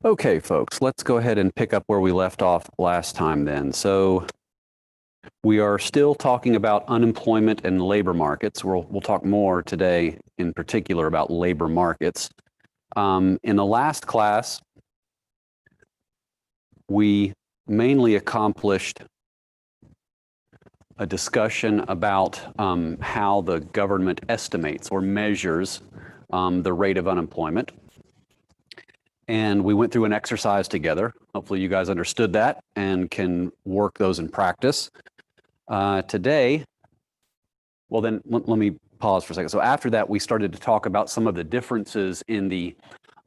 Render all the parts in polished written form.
Okay, folks, let's go ahead and pick up where we left off last time then. So we are still talking about unemployment and labor markets. We'll talk more today in particular about labor markets. In the last class, we mainly accomplished a discussion about how the government estimates or measures the rate of unemployment. And we went through an exercise together. Hopefully you guys understood that and can work those in practice. Today, well then, let me pause for a second. So after that, we started to talk about some of the differences in the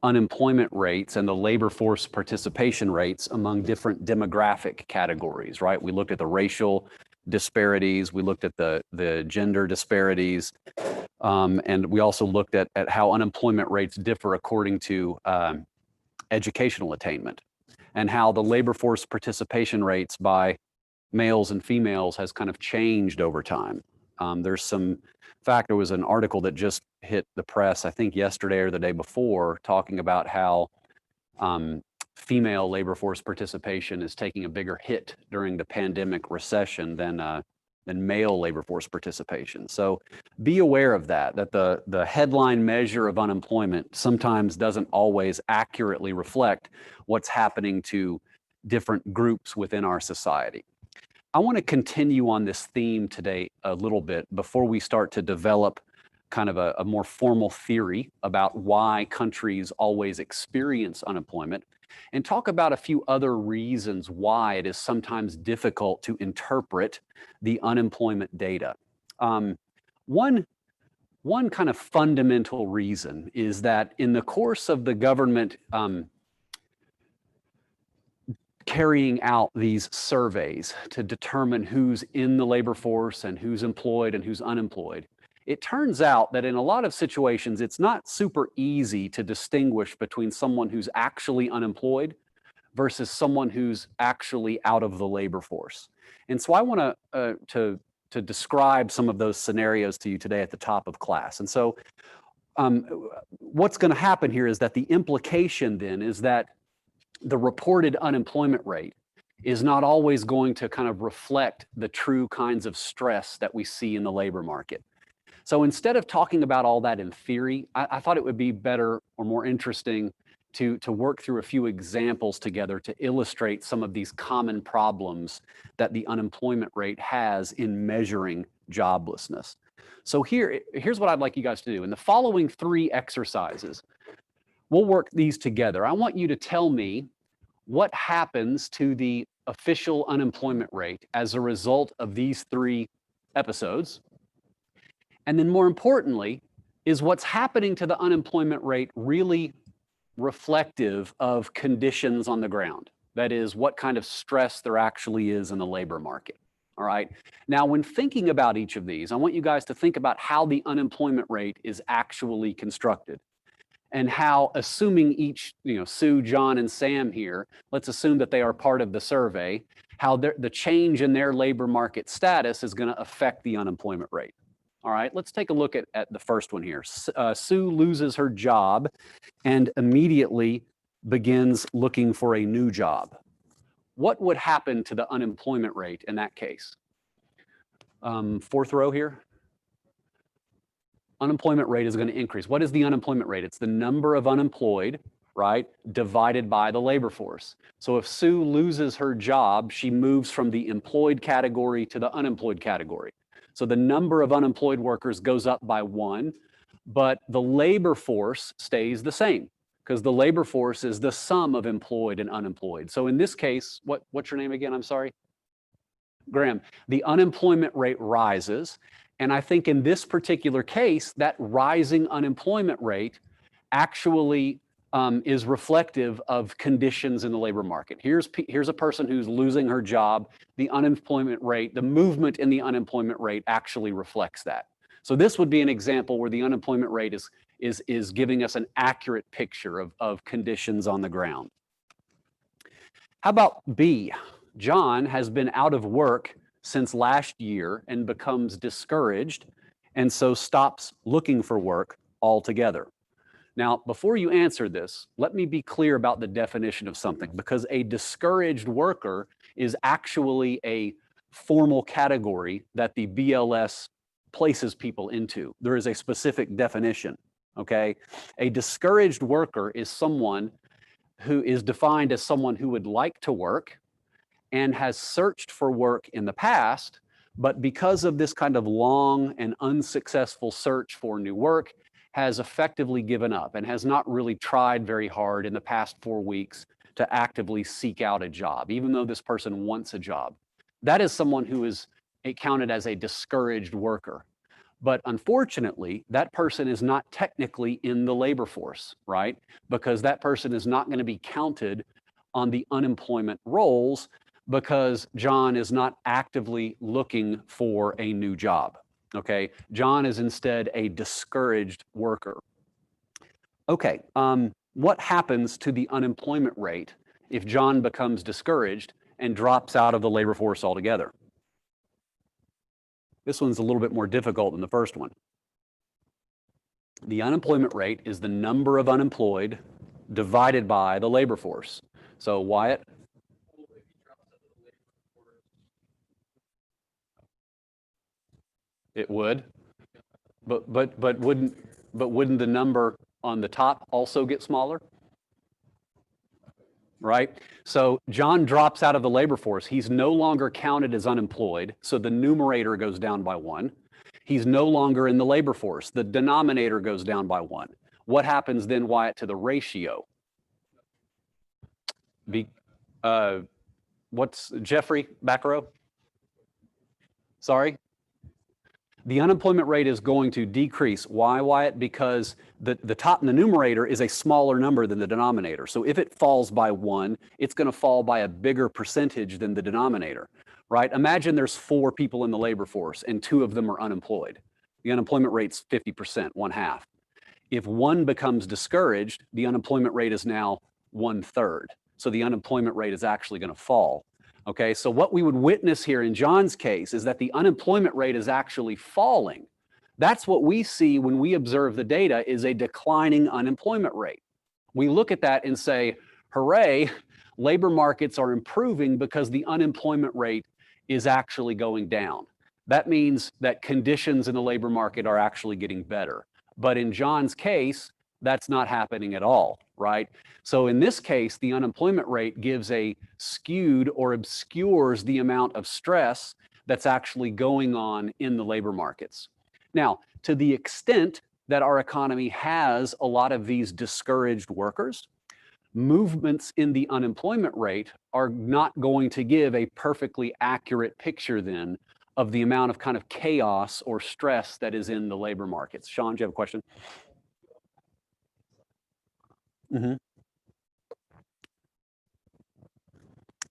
unemployment rates and the labor force participation rates among different demographic categories, right? We looked at the racial disparities, we looked at the gender disparities, and we also looked at how unemployment rates differ according to educational attainment, and how the labor force participation rates by males and females has kind of changed over time. There was an article that just hit the press, I think yesterday or the day before, talking about how female labor force participation is taking a bigger hit during the pandemic recession than male labor force participation. So be aware of that the headline measure of unemployment sometimes doesn't always accurately reflect what's happening to different groups within our society. I want to continue on this theme today a little bit before we start to develop kind of a more formal theory about why countries always experience unemployment, and talk about a few other reasons why it is sometimes difficult to interpret the unemployment data. One kind of fundamental reason is that in the course of the government carrying out these surveys to determine who's in the labor force and who's employed and who's unemployed, it turns out that in a lot of situations, it's not super easy to distinguish between someone who's actually unemployed versus someone who's actually out of the labor force. And so I want to describe some of those scenarios to you today at the top of class. And so what's going to happen here is that the implication then is that the reported unemployment rate is not always going to kind of reflect the true kinds of stress that we see in the labor market. So instead of talking about all that in theory, I thought it would be better or more interesting to work through a few examples together to illustrate some of these common problems that the unemployment rate has in measuring joblessness. So here's what I'd like you guys to do. In the following 3 exercises, we'll work these together. I want you to tell me what happens to the official unemployment rate as a result of these 3 episodes. And then more importantly, is what's happening to the unemployment rate really reflective of conditions on the ground? That is, what kind of stress there actually is in the labor market. All right. Now, when thinking about each of these, I want you guys to think about how the unemployment rate is actually constructed, and how, assuming each, Sue, John, and Sam here, let's assume that they are part of the survey, how the change in their labor market status is going to affect the unemployment rate. All right, let's take a look at the first one here. Sue loses her job and immediately begins looking for a new job. What would happen to the unemployment rate in that case? 4th row here. Unemployment rate is going to increase. What is the unemployment rate? It's the number of unemployed, right, divided by the labor force. So if Sue loses her job, she moves from the employed category to the unemployed category. So the number of unemployed workers goes up by 1, but the labor force stays the same, because the labor force is the sum of employed and unemployed. So in this case, what's your name again? I'm sorry. Graham. The unemployment rate rises. And I think in this particular case, that rising unemployment rate actually is reflective of conditions in the labor market. Here's a person who's losing her job. The unemployment rate, the movement in the unemployment rate actually reflects that. So this would be an example where the unemployment rate is giving us an accurate picture of conditions on the ground. How about B? John has been out of work since last year and becomes discouraged, and so stops looking for work altogether. Now, before you answer this, let me be clear about the definition of something, because a discouraged worker is actually a formal category that the BLS places people into. There is a specific definition, okay? A discouraged worker is someone who is defined as someone who would like to work and has searched for work in the past, but because of this kind of long and unsuccessful search for new work, has effectively given up and has not really tried very hard in the past 4 weeks to actively seek out a job, even though this person wants a job. That is someone who is counted as a discouraged worker. But unfortunately, that person is not technically in the labor force, right? Because that person is not going to be counted on the unemployment rolls because John is not actively looking for a new job. Okay, John is instead a discouraged worker. Okay, what happens to the unemployment rate if John becomes discouraged and drops out of the labor force altogether? This one's a little bit more difficult than the first one. The unemployment rate is the number of unemployed divided by the labor force. So Wyatt? It would, but wouldn't the number on the top also get smaller? Right? So John drops out of the labor force. He's no longer counted as unemployed, so the numerator goes down by 1. He's no longer in the labor force. The denominator goes down by 1. What happens then, Wyatt, to the ratio? What's Jeffrey, back row? Sorry? The unemployment rate is going to decrease. Why, Wyatt? Because the top in the numerator is a smaller number than the denominator. So if it falls by 1, it's going to fall by a bigger percentage than the denominator, right? Imagine there's 4 people in the labor force and 2 of them are unemployed. The unemployment rate's 50%, 1/2. If 1 becomes discouraged, the unemployment rate is now 1/3. So the unemployment rate is actually going to fall. Okay, so what we would witness here in John's case is that the unemployment rate is actually falling. That's what we see when we observe the data, is a declining unemployment rate. We look at that and say, hooray, labor markets are improving because the unemployment rate is actually going down. That means that conditions in the labor market are actually getting better. But in John's case, that's not happening at all, right? So in this case, the unemployment rate gives a skewed or obscures the amount of stress that's actually going on in the labor markets. Now, to the extent that our economy has a lot of these discouraged workers, movements in the unemployment rate are not going to give a perfectly accurate picture then of the amount of kind of chaos or stress that is in the labor markets. Sean, do you have a question?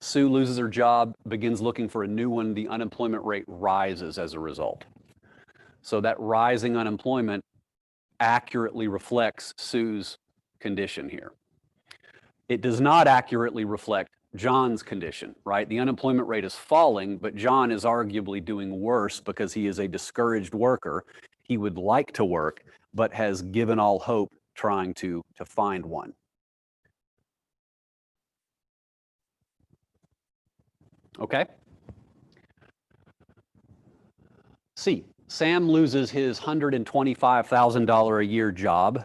Sue loses her job, begins looking for a new one. The unemployment rate rises as a result. So that rising unemployment accurately reflects Sue's condition here. It does not accurately reflect John's condition, right? The unemployment rate is falling, but John is arguably doing worse because he is a discouraged worker. He would like to work, but has given all hope trying to find one. Okay. C, Sam loses his $125,000 a year job.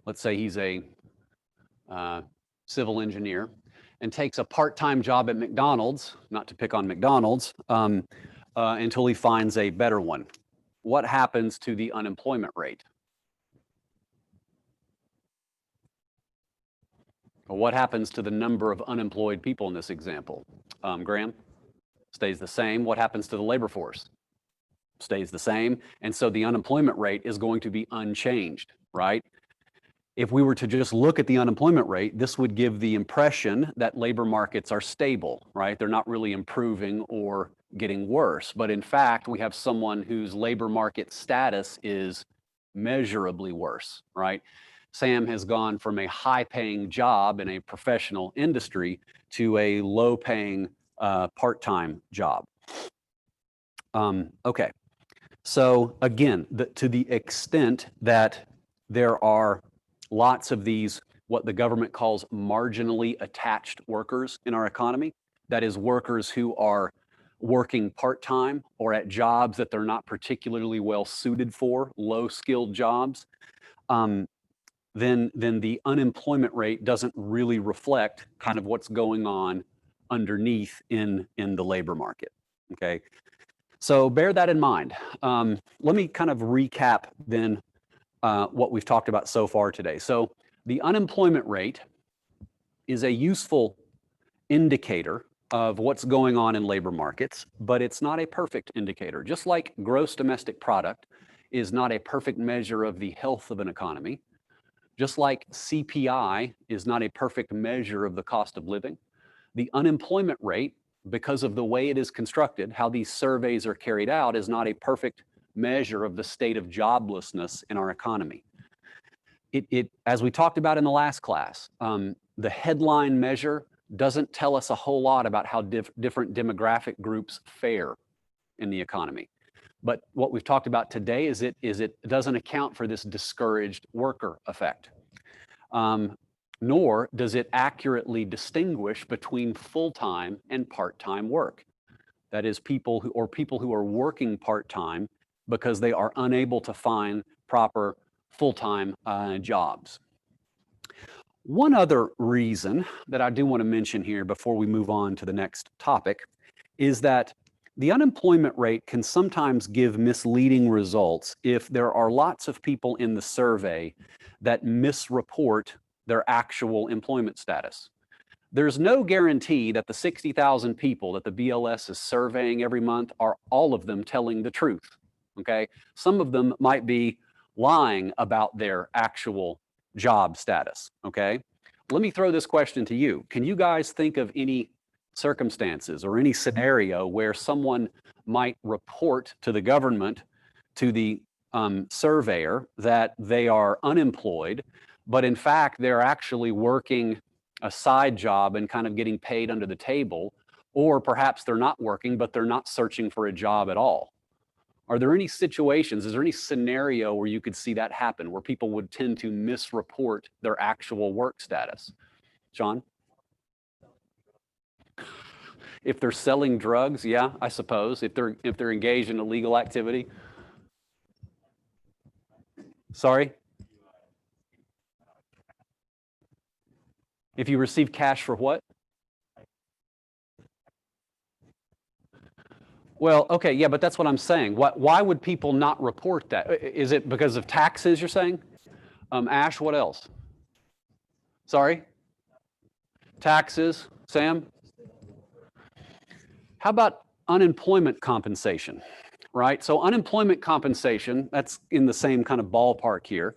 Let's say he's a civil engineer, and takes a part-time job at McDonald's, not to pick on McDonald's, until he finds a better one. What happens to the unemployment rate? What happens to the number of unemployed people in this example? Graham? Stays the same. What happens to the labor force? Stays the same. And so the unemployment rate is going to be unchanged, right? If we were to just look at the unemployment rate, this would give the impression that labor markets are stable, right? They're not really improving or getting worse. But in fact, we have someone whose labor market status is measurably worse, right? Sam has gone from a high-paying job in a professional industry to a low-paying part-time job. Okay, so again, to the extent that there are lots of these, what the government calls marginally attached workers in our economy. That is, workers who are working part-time or at jobs that they're not particularly well suited for, low-skilled jobs. Then the unemployment rate doesn't really reflect kind of what's going on underneath in the labor market, okay? So bear that in mind. Let me kind of recap then what we've talked about so far today. So the unemployment rate is a useful indicator of what's going on in labor markets, but it's not a perfect indicator. Just like gross domestic product is not a perfect measure of the health of an economy, just like CPI is not a perfect measure of the cost of living, the unemployment rate, because of the way it is constructed, how these surveys are carried out, is not a perfect measure of the state of joblessness in our economy. As we talked about in the last class, the headline measure doesn't tell us a whole lot about how different demographic groups fare in the economy. But what we've talked about today is it doesn't account for this discouraged worker effect. Nor does it accurately distinguish between full-time and part-time work. That is, people who are working part-time because they are unable to find proper full-time jobs. One other reason that I do want to mention here before we move on to the next topic is that the unemployment rate can sometimes give misleading results if there are lots of people in the survey that misreport their actual employment status. There's no guarantee that the 60,000 people that the BLS is surveying every month are all of them telling the truth, okay? Some of them might be lying about their actual job status, okay? Let me throw this question to you. Can you guys think of any circumstances or any scenario where someone might report to the government, to the surveyor, that they are unemployed, but in fact, they're actually working a side job and kind of getting paid under the table, or perhaps they're not working, but they're not searching for a job at all? Are there any situations, is there any scenario where you could see that happen, where people would tend to misreport their actual work status? Sean? If they're selling drugs, yeah, I suppose. If they're engaged in illegal activity. Sorry? If you receive cash for what? Well, okay, yeah, but that's what I'm saying. Why would people not report that? Is it because of taxes, you're saying? Ash, what else? Sorry? Taxes. Sam? How about unemployment compensation, right? So unemployment compensation, that's in the same kind of ballpark here.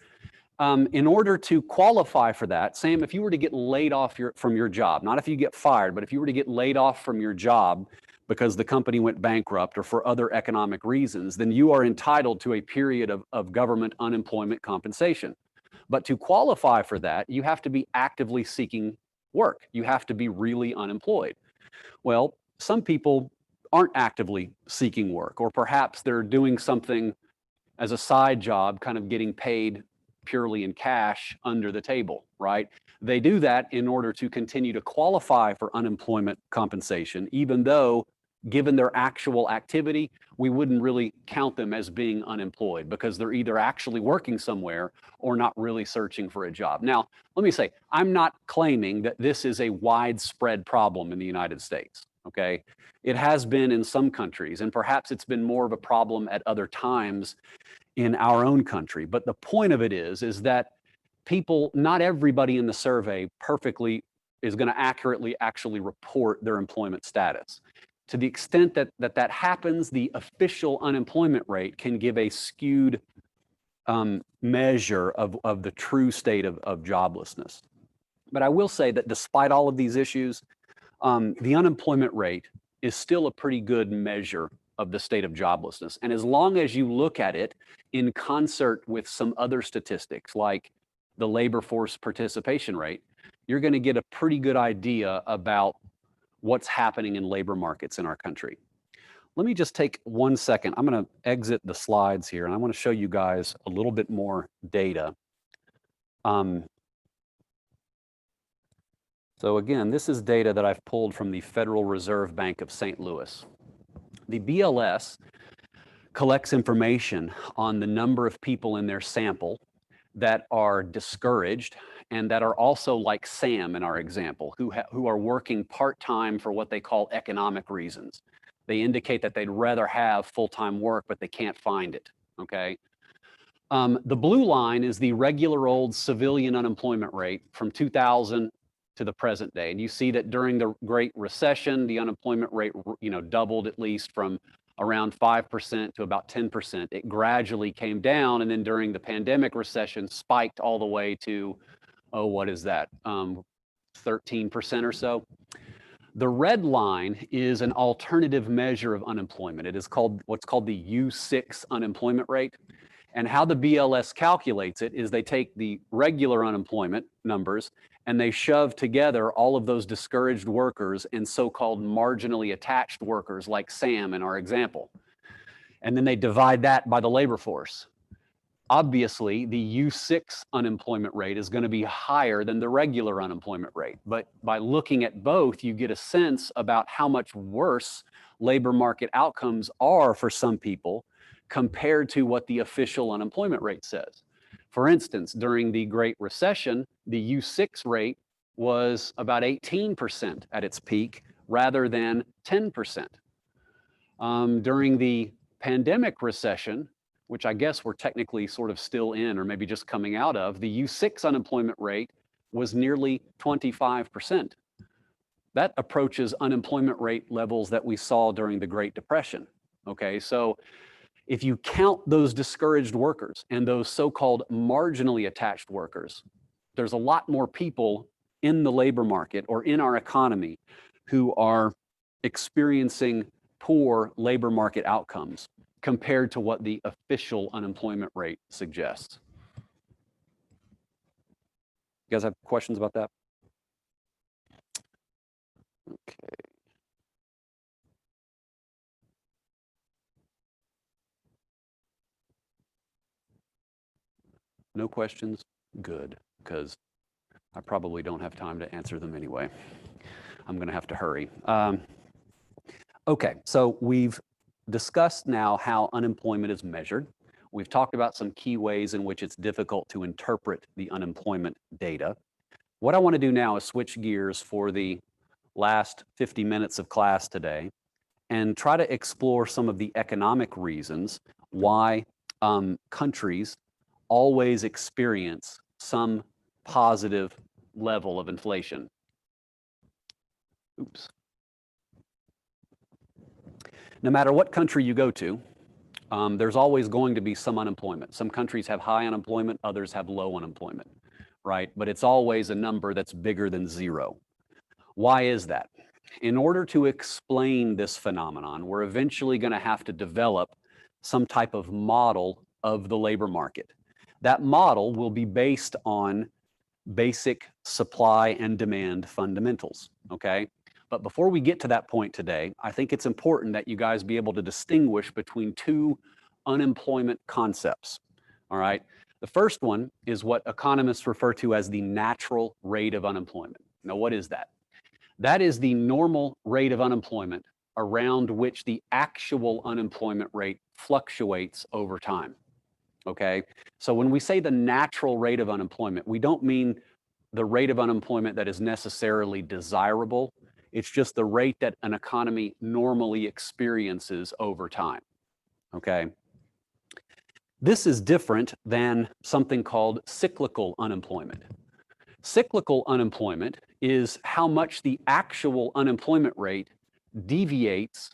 In order to qualify for that, Sam, if you were to get laid off from your job, not if you get fired, but if you were to get laid off from your job because the company went bankrupt or for other economic reasons, then you are entitled to a period of government unemployment compensation. But to qualify for that, you have to be actively seeking work. You have to be really unemployed. Well, some people aren't actively seeking work, or perhaps they're doing something as a side job, kind of getting paid purely in cash under the table, right? They do that in order to continue to qualify for unemployment compensation, even though, given their actual activity, we wouldn't really count them as being unemployed because they're either actually working somewhere or not really searching for a job. Now, let me say, I'm not claiming that this is a widespread problem in the United States, okay? It has been in some countries, and perhaps it's been more of a problem at other times in our own country. But the point of it is that people, not everybody in the survey perfectly is going to accurately actually report their employment status. To the extent that happens, the official unemployment rate can give a skewed measure of the true state of joblessness. But I will say that despite all of these issues, the unemployment rate is still a pretty good measure of the state of joblessness. And as long as you look at it in concert with some other statistics like the labor force participation rate, you're going to get a pretty good idea about what's happening in labor markets in our country. Let me just take 1 second. I'm going to exit the slides here, and I want to show you guys a little bit more data So again, this is data that I've pulled from the Federal Reserve Bank of St. Louis. The BLS collects information on the number of people in their sample that are discouraged and that are also like Sam in our example, who are working part-time for what they call economic reasons. They indicate that they'd rather have full-time work, but they can't find it, okay? The blue line is the regular old civilian unemployment rate from 2000 to the present day. And you see that during the Great Recession, the unemployment rate, doubled at least from around 5% to about 10%. It gradually came down, and then during the pandemic recession, spiked all the way to, what is that, 13% or so. The red line is an alternative measure of unemployment. It is called what's called the U6 unemployment rate. And how the BLS calculates it is they take the regular unemployment numbers and they shove together all of those discouraged workers and so-called marginally attached workers like Sam in our example. And then they divide that by the labor force. Obviously, the U6 unemployment rate is going to be higher than the regular unemployment rate. But by looking at both, you get a sense about how much worse labor market outcomes are for some people compared to what the official unemployment rate says. For instance, during the Great Recession, the U6 rate was about 18% at its peak rather than 10%. During the pandemic recession, which I guess we're technically sort of still in or maybe just coming out of, the U6 unemployment rate was nearly 25%. That approaches unemployment rate levels that we saw during the Great Depression. Okay, so if you count those discouraged workers and those so-called marginally attached workers, there's a lot more people in the labor market or in our economy who are experiencing poor labor market outcomes compared to what the official unemployment rate suggests. You guys have questions about that? Okay. No questions? Good, because I probably don't have time to answer them anyway. I'm going to have to hurry. Okay, so we've discussed now how unemployment is measured. We've talked about some key ways in which it's difficult to interpret the unemployment data. What I want to do now is switch gears for the last 50 minutes of class today and try to explore some of the economic reasons why countries always experience some positive level of inflation. Oops. No matter what country you go to, there's always going to be some unemployment. Some countries have high unemployment, others have low unemployment, right? But it's always a number that's bigger than zero. Why is that? In order to explain this phenomenon, we're eventually going to have to develop some type of model of the labor market. That model will be based on basic supply and demand fundamentals, okay? But before we get to that point today, I think it's important that you guys be able to distinguish between two unemployment concepts, all right? The first one is what economists refer to as the natural rate of unemployment. Now, what is that? That is the normal rate of unemployment around which the actual unemployment rate fluctuates over time, okay? So when we say the natural rate of unemployment, we don't mean the rate of unemployment that is necessarily desirable. It's just the rate that an economy normally experiences over time, okay? This is different than something called cyclical unemployment. Cyclical unemployment is how much the actual unemployment rate deviates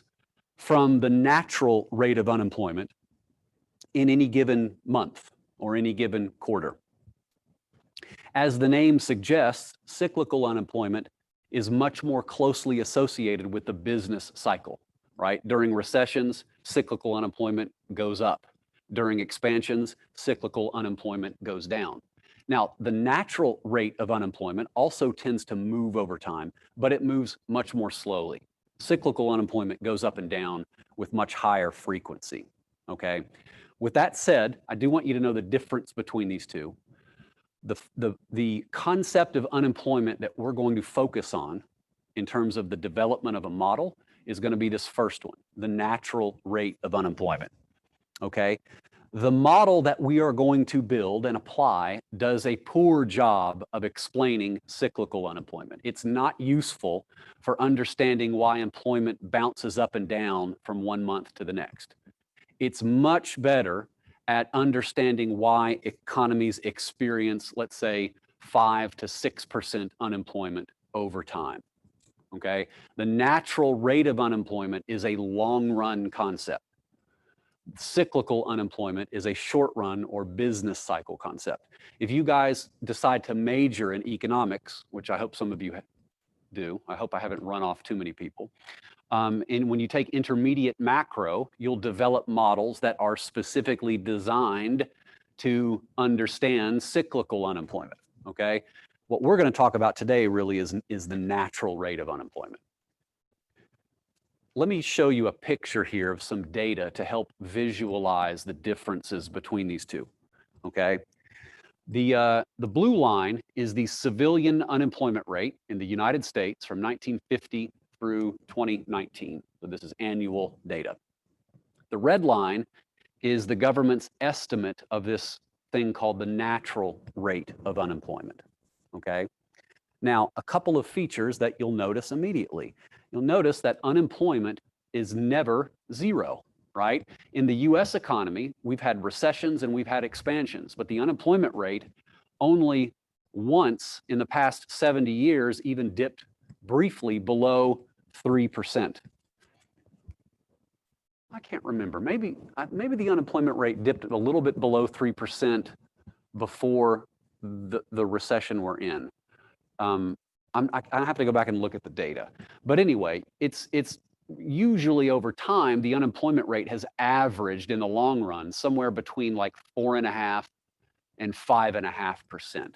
from the natural rate of unemployment in any given month or any given quarter. As the name suggests, cyclical unemployment is much more closely associated with the business cycle, right? During recessions, cyclical unemployment goes up. During expansions, cyclical unemployment goes down. Now, the natural rate of unemployment also tends to move over time, but it moves much more slowly. Cyclical unemployment goes up and down with much higher frequency, okay? With that said, I do want you to know the difference between these two. The concept of unemployment that we're going to focus on in terms of the development of a model is going to be this first one, the natural rate of unemployment. Okay? The model that we are going to build and apply does a poor job of explaining cyclical unemployment. It's not useful for understanding why employment bounces up and down from one month to the next. It's much better at understanding why economies experience, let's say, 5 to 6% unemployment over time. Okay? The natural rate of unemployment is a long-run concept. Cyclical unemployment is a short-run or business cycle concept. If you guys decide to major in economics, which I hope some of you do, I hope I haven't run off too many people, and when you take intermediate macro, you'll develop models that are specifically designed to understand cyclical unemployment, okay? What we're going to talk about today really is the natural rate of unemployment. Let me show you a picture here of some data to help visualize the differences between these two, okay? The blue line is the civilian unemployment rate in the United States from 1950 through 2019. So this is annual data. The red line is the government's estimate of this thing called the natural rate of unemployment, okay? Now, a couple of features that you'll notice immediately. You'll notice that unemployment is never zero, right? In the US economy, we've had recessions and we've had expansions, but the unemployment rate only once in the past 70 years even dipped briefly below 3%. I can't remember. Maybe the unemployment rate dipped a little bit below 3% before the recession we're in. I have to go back and look at the data. But anyway, it's usually over time, the unemployment rate has averaged in the long run somewhere between like 4.5% and 5.5%.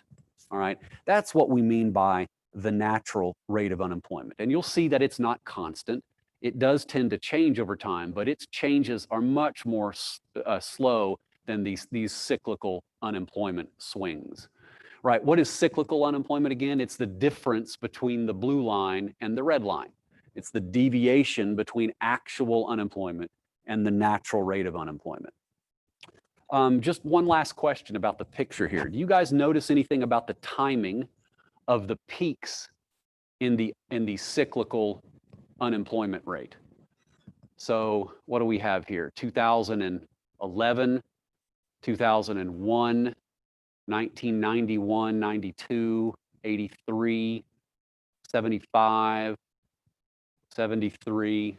All right, that's what we mean by the natural rate of unemployment. And you'll see that it's not constant. It does tend to change over time, but its changes are much more slow than these cyclical unemployment swings. Right, what is cyclical unemployment again? It's the difference between the blue line and the red line. It's the deviation between actual unemployment and the natural rate of unemployment. Just one last question about the picture here. Do you guys notice anything about the timing of the peaks in the cyclical unemployment rate? So what do we have here? 2011, 2001, 1991, 92, 83, 75, 73.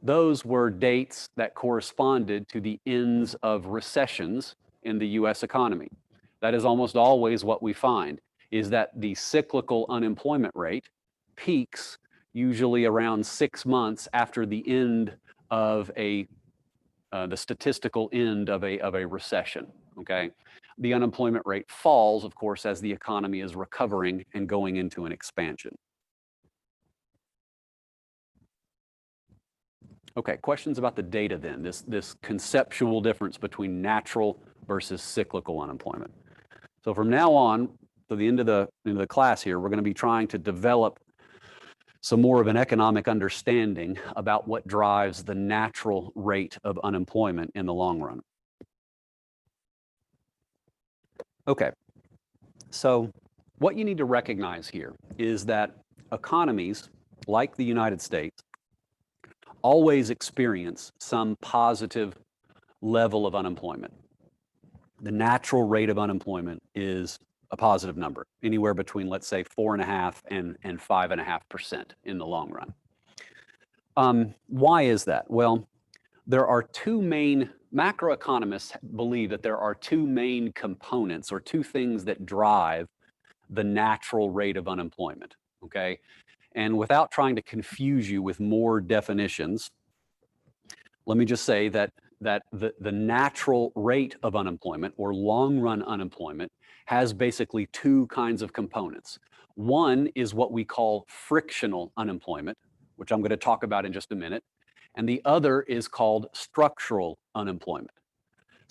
Those were dates that corresponded to the ends of recessions in the US economy. That is almost always what we find, is that the cyclical unemployment rate peaks usually around 6 months after the end of the statistical end of a recession, okay? The unemployment rate falls, of course, as the economy is recovering and going into an expansion. Okay, questions about the data then, this conceptual difference between natural versus cyclical unemployment. So from now on, to the end of the class here, we're going to be trying to develop some more of an economic understanding about what drives the natural rate of unemployment in the long run. Okay, so what you need to recognize here is that economies like the United States always experience some positive level of unemployment. The natural rate of unemployment is a positive number, anywhere between, let's say, 4.5% and 5.5% in the long run. Why is that? Well, there are macroeconomists believe that there are two main components or two things that drive the natural rate of unemployment, okay? And without trying to confuse you with more definitions, let me just say that the natural rate of unemployment or long-run unemployment has basically two kinds of components. One is what we call frictional unemployment, which I'm going to talk about in just a minute, and the other is called structural unemployment.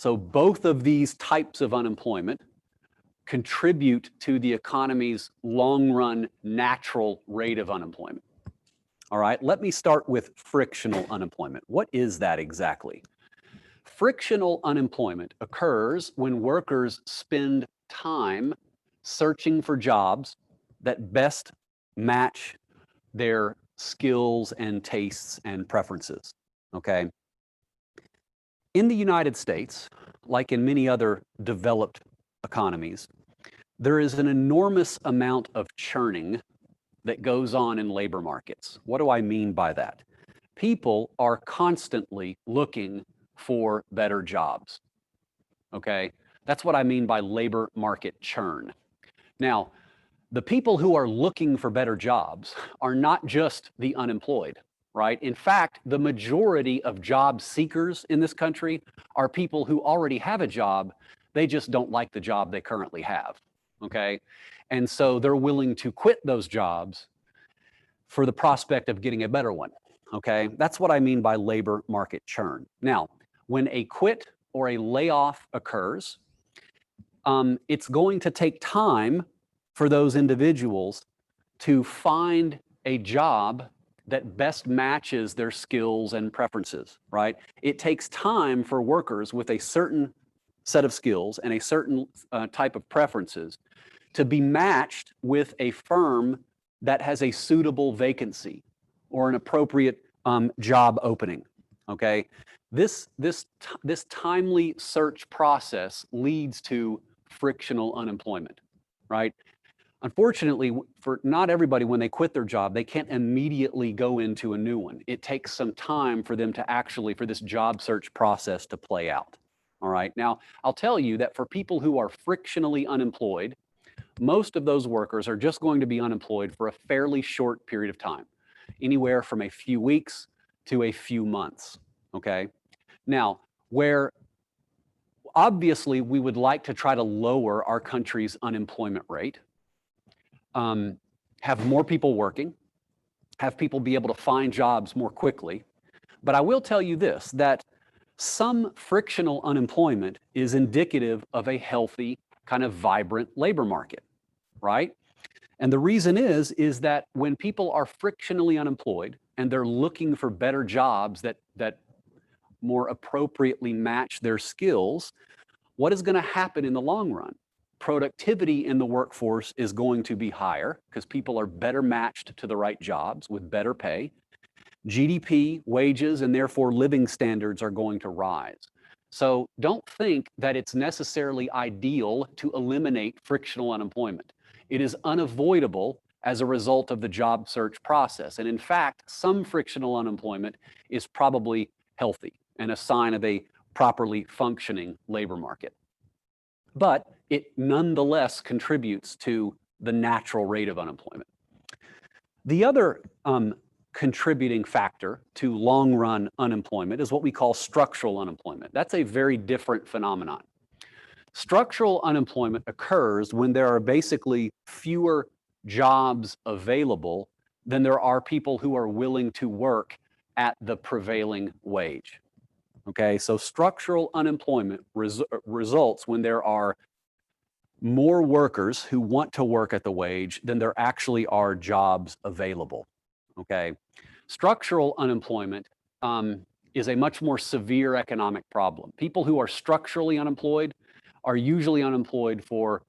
So both of these types of unemployment contribute to the economy's long-run natural rate of unemployment. All right, let me start with frictional unemployment. What is that exactly? Frictional unemployment occurs when workers spend time searching for jobs that best match their skills and tastes and preferences, okay? In the United States, like in many other developed economies, there is an enormous amount of churning that goes on in labor markets. What do I mean by that? People are constantly looking for better jobs, okay? That's what I mean by labor market churn. Now, the people who are looking for better jobs are not just the unemployed, right? In fact, the majority of job seekers in this country are people who already have a job, they just don't like the job they currently have, okay? And so they're willing to quit those jobs for the prospect of getting a better one, okay? That's what I mean by labor market churn. Now, when a quit or a layoff occurs, it's going to take time for those individuals to find a job that best matches their skills and preferences, right? It takes time for workers with a certain set of skills and a certain type of preferences to be matched with a firm that has a suitable vacancy or an appropriate job opening, okay? This timely search process leads to frictional unemployment, right? Unfortunately, for not everybody, when they quit their job, they can't immediately go into a new one. It takes some time for them to actually, for this job search process to play out, all right? Now, I'll tell you that for people who are frictionally unemployed, most of those workers are just going to be unemployed for a fairly short period of time, anywhere from a few weeks to a few months, okay? Now, where obviously we would like to try to lower our country's unemployment rate, have more people working, have people be able to find jobs more quickly. But I will tell you this, that some frictional unemployment is indicative of a healthy, kind of vibrant labor market, right? And the reason is that when people are frictionally unemployed and they're looking for better jobs that more appropriately match their skills, what is going to happen in the long run? Productivity in the workforce is going to be higher because people are better matched to the right jobs with better pay. GDP, wages, and therefore living standards are going to rise. So don't think that it's necessarily ideal to eliminate frictional unemployment. It is unavoidable as a result of the job search process. And in fact, some frictional unemployment is probably healthy and a sign of a properly functioning labor market. But it nonetheless contributes to the natural rate of unemployment. The other contributing factor to long-run unemployment is what we call structural unemployment. That's a very different phenomenon. Structural unemployment occurs when there are basically fewer jobs available than there are people who are willing to work at the prevailing wage. Okay, so structural unemployment results when there are more workers who want to work at the wage than there actually are jobs available. Okay, structural unemployment is a much more severe economic problem. People who are structurally unemployed are usually unemployed for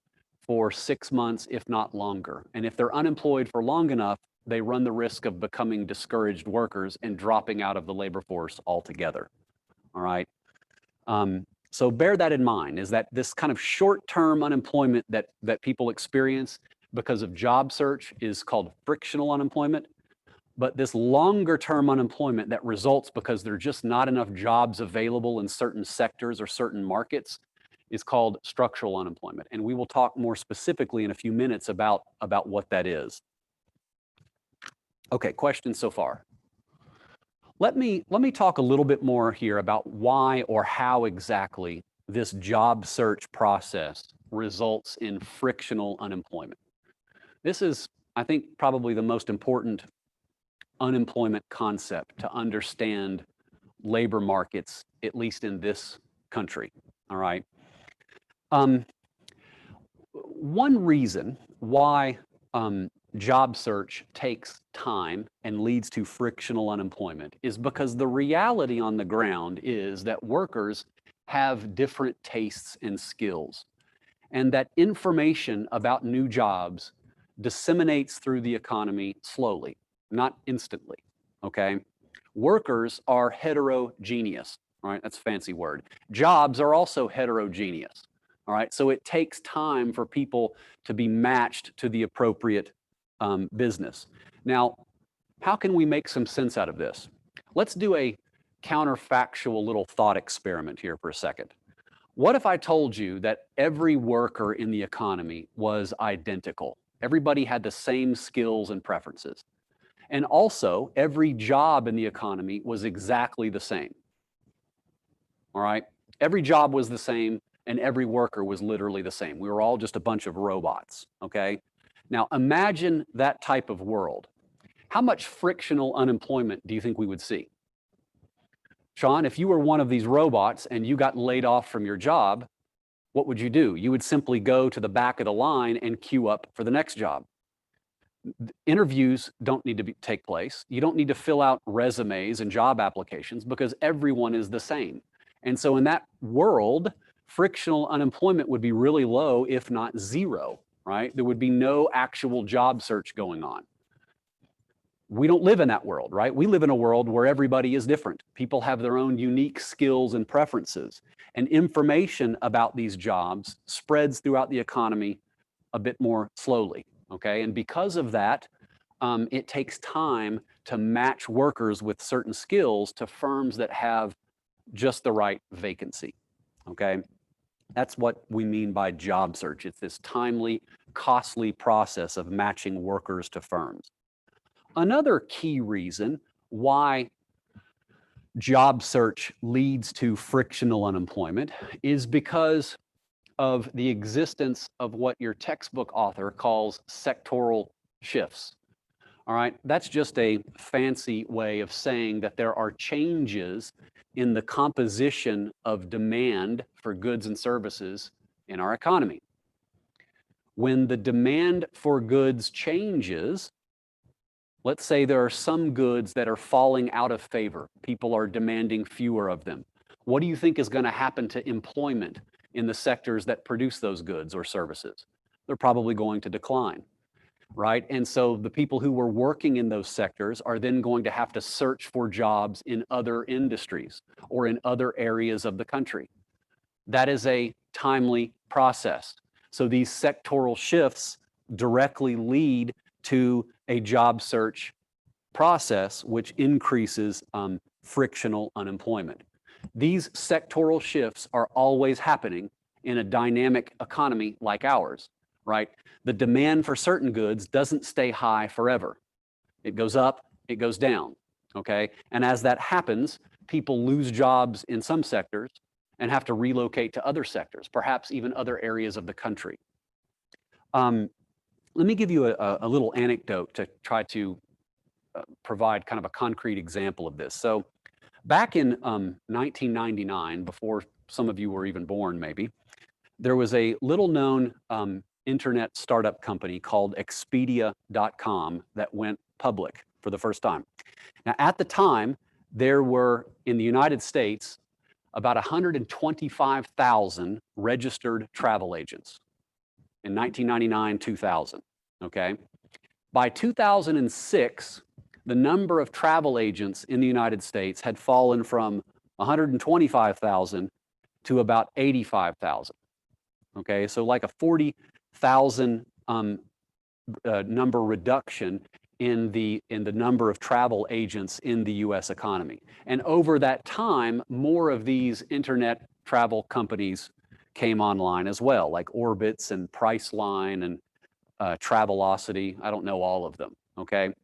6 months, if not longer. And if they're unemployed for long enough, they run the risk of becoming discouraged workers and dropping out of the labor force altogether. All right. So bear that in mind, is that this kind of short-term unemployment that people experience because of job search is called frictional unemployment. But this longer-term unemployment that results because there are just not enough jobs available in certain sectors or certain markets is called structural unemployment. And we will talk more specifically in a few minutes about what that is. Okay, questions so far? Let me talk a little bit more here about why or how exactly this job search process results in frictional unemployment. This is, I think, probably the most important unemployment concept to understand labor markets, at least in this country. All right. Um, One reason why job search takes time and leads to frictional unemployment is because the reality on the ground is that workers have different tastes and skills, and that information about new jobs disseminates through the economy slowly, not instantly. Okay. Workers are heterogeneous. All right. That's a fancy word. Jobs are also heterogeneous. All right. So it takes time for people to be matched to the appropriate business. Now, how can we make some sense out of this? Let's do a counterfactual little thought experiment here for a second. What if I told you that every worker in the economy was identical? Everybody had the same skills and preferences. And also, every job in the economy was exactly the same. All right? Every job was the same, and every worker was literally the same. We were all just a bunch of robots. Okay? Now, imagine that type of world. How much frictional unemployment do you think we would see? Sean, if you were one of these robots and you got laid off from your job, what would you do? You would simply go to the back of the line and queue up for the next job. Interviews don't need to take place. You don't need to fill out resumes and job applications because everyone is the same. And so in that world, frictional unemployment would be really low, if not zero, right? There would be no actual job search going on. We don't live in that world, right? We live in a world where everybody is different. People have their own unique skills and preferences, and information about these jobs spreads throughout the economy a bit more slowly, okay? And because of that, it takes time to match workers with certain skills to firms that have just the right vacancy, okay? That's what we mean by job search. It's this timely, costly process of matching workers to firms. Another key reason why job search leads to frictional unemployment is because of the existence of what your textbook author calls sectoral shifts. All right, that's just a fancy way of saying that there are changes in the composition of demand for goods and services in our economy. When the demand for goods changes, let's say there are some goods that are falling out of favor. People are demanding fewer of them. What do you think is going to happen to employment in the sectors that produce those goods or services? They're probably going to decline, right? And so the people who were working in those sectors are then going to have to search for jobs in other industries or in other areas of the country. That is a timely process. So these sectoral shifts directly lead to a job search process, which increases frictional unemployment. These sectoral shifts are always happening in a dynamic economy like ours, right? The demand for certain goods doesn't stay high forever. It goes up, it goes down, okay? And as that happens, people lose jobs in some sectors and have to relocate to other sectors, perhaps even other areas of the country. Let me give you a little anecdote to try to provide kind of a concrete example of this. So back in 1999, before some of you were even born maybe, there was a little known internet startup company called Expedia.com that went public for the first time. Now at the time, there were in the United States about 125,000 registered travel agents in 1999, 2000, okay? By 2006, the number of travel agents in the United States had fallen from 125,000 to about 85,000, okay? So like a 40,000 number reduction in the number of travel agents in the US economy. And over that time, more of these internet travel companies came online as well, like Orbitz and Priceline and Travelocity. I don't know all of them, okay?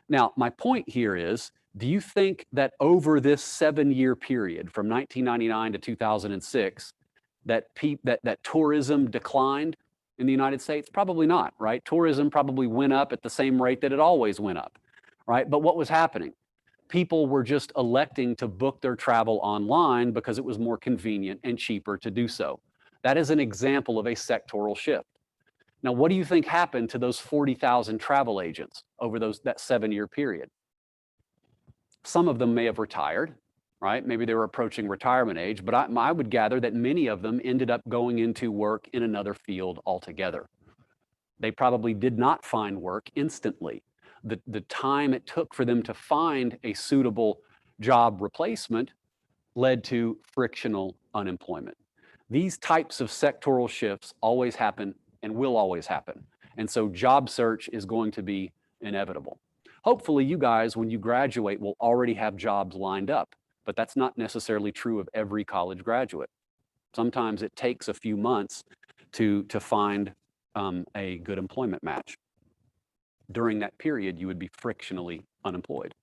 Now, my point here is, do you think that over this 7-year period from 1999 to 2006, that tourism declined in the United States? Probably not, right? Tourism probably went up at the same rate that it always went up, right? But what was happening? people were just electing to book their travel online because it was more convenient and cheaper to do so. That is an example of a sectoral shift. Now, what do you think happened to those 40,000 travel agents over that 7-year period? Some of them may have retired, right? Maybe they were approaching retirement age, but I would gather that many of them ended up going into work in another field altogether. They probably did not find work instantly. The time it took for them to find a suitable job replacement led to frictional unemployment. These types of sectoral shifts always happen and will always happen. And so job search is going to be inevitable. Hopefully you guys, when you graduate, will already have jobs lined up, but that's not necessarily true of every college graduate. Sometimes it takes a few months to find a good employment match. During that period, you would be frictionally unemployed.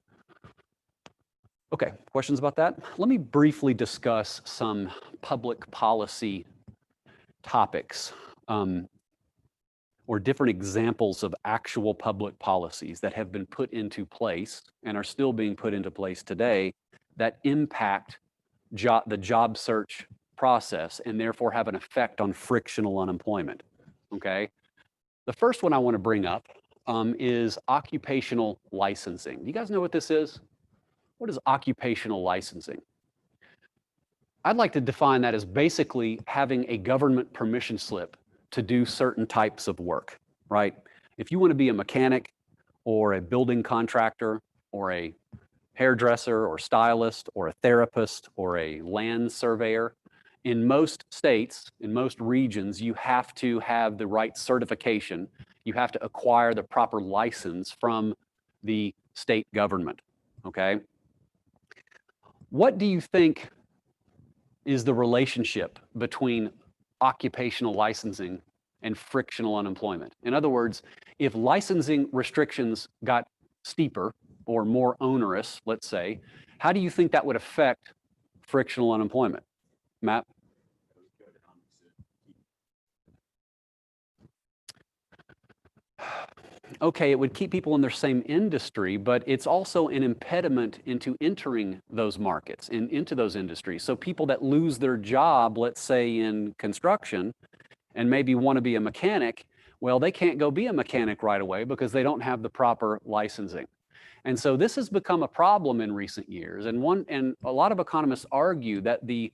Okay, questions about that? Let me briefly discuss some public policy topics or different examples of actual public policies that have been put into place and are still being put into place today that impact the job search process and therefore have an effect on frictional unemployment, okay? The first one I want to bring up is occupational licensing. Do you guys know what this is? What is occupational licensing? I'd like to define that as basically having a government permission slip to do certain types of work, right? If you want to be a mechanic or a building contractor or a hairdresser or stylist or a therapist or a land surveyor, in most states, in most regions, you have to have the right certification. You have to acquire the proper license from the state government, okay? What do you think is the relationship between occupational licensing and frictional unemployment? In other words, if licensing restrictions got steeper or more onerous, let's say, how do you think that would affect frictional unemployment? Matt? Okay, it would keep people in their same industry, but it's also an impediment into entering those markets, into those industries. So people that lose their job, let's say in construction, and maybe want to be a mechanic, well, they can't go be a mechanic right away because they don't have the proper licensing. And so this has become a problem in recent years. And a lot of economists argue that the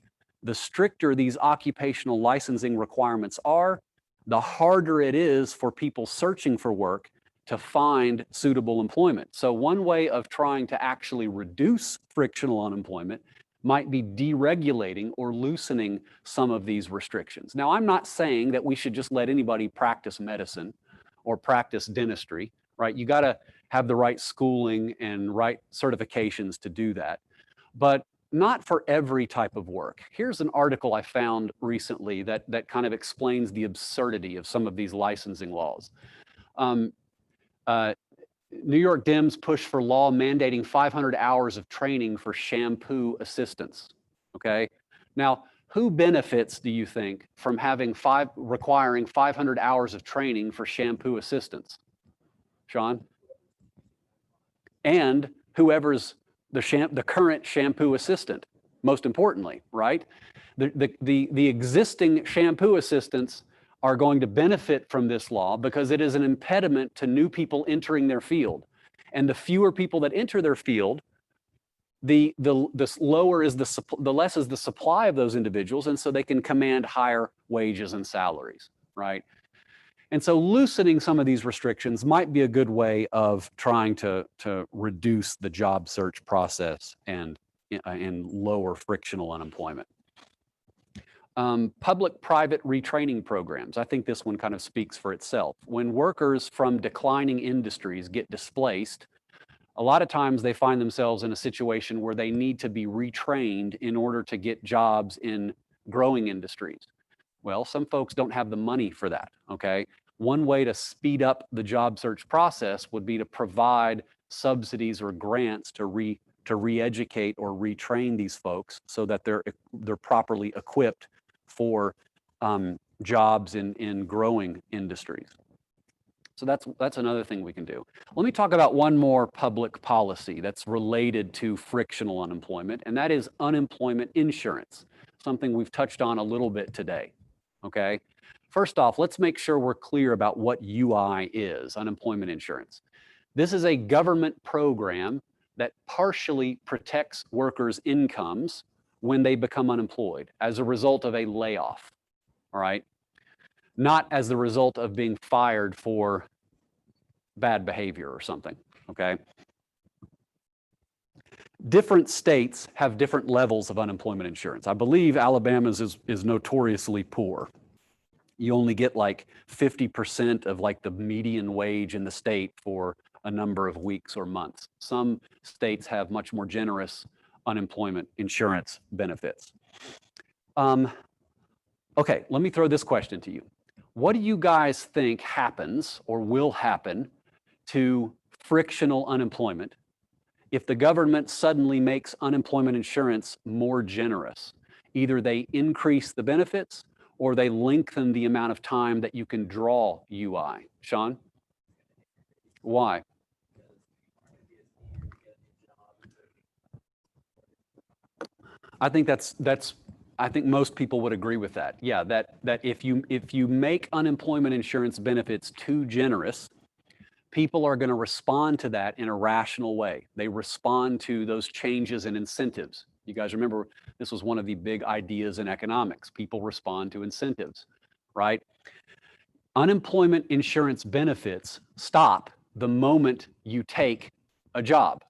stricter these occupational licensing requirements are, the harder it is for people searching for work to find suitable employment. So one way of trying to actually reduce frictional unemployment might be deregulating or loosening some of these restrictions. Now, I'm not saying that we should just let anybody practice medicine or practice dentistry, right? You got to have the right schooling and right certifications to do that, but not for every type of work. Here's an article I found recently that kind of explains the absurdity of some of these licensing laws. New York Dems push for law mandating 500 hours of training for shampoo assistants, okay? Now, who benefits, do you think, from requiring 500 hours of training for shampoo assistants? Sean? And whoever's the current shampoo assistant, most importantly, right? The existing shampoo assistants are going to benefit from this law because it is an impediment to new people entering their field. And the fewer people that enter their field, the less is the supply of those individuals, and so they can command higher wages and salaries, right? And so loosening some of these restrictions might be a good way of trying to reduce the job search process and lower frictional unemployment. Public-private retraining programs. I think this one kind of speaks for itself. When workers from declining industries get displaced, a lot of times they find themselves in a situation where they need to be retrained in order to get jobs in growing industries. Well, some folks don't have the money for that, okay? One way to speed up the job search process would be to provide subsidies or grants to re-educate or retrain these folks so that they're properly equipped for jobs in growing industries. So that's another thing we can do. Let me talk about one more public policy that's related to frictional unemployment, and that is unemployment insurance, something we've touched on a little bit today, okay? First off, let's make sure we're clear about what UI is, unemployment insurance. This is a government program that partially protects workers' incomes when they become unemployed as a result of a layoff, all right? Not as the result of being fired for bad behavior or something, okay? Different states have different levels of unemployment insurance. I believe Alabama's is notoriously poor. You only get like 50% of like the median wage in the state for a number of weeks or months. Some states have much more generous unemployment insurance benefits. Okay, let me throw this question to you. What do you guys think happens or will happen to frictional unemployment if the government suddenly makes unemployment insurance more generous? Either they increase the benefits or they lengthen the amount of time that you can draw UI. Sean? Why? I think I think most people would agree with that. Yeah, that if you make unemployment insurance benefits too generous, people are going to respond to that in a rational way. They respond to those changes in incentives. You guys remember this was one of the big ideas in economics. People respond to incentives, right? Unemployment insurance benefits stop the moment you take a job.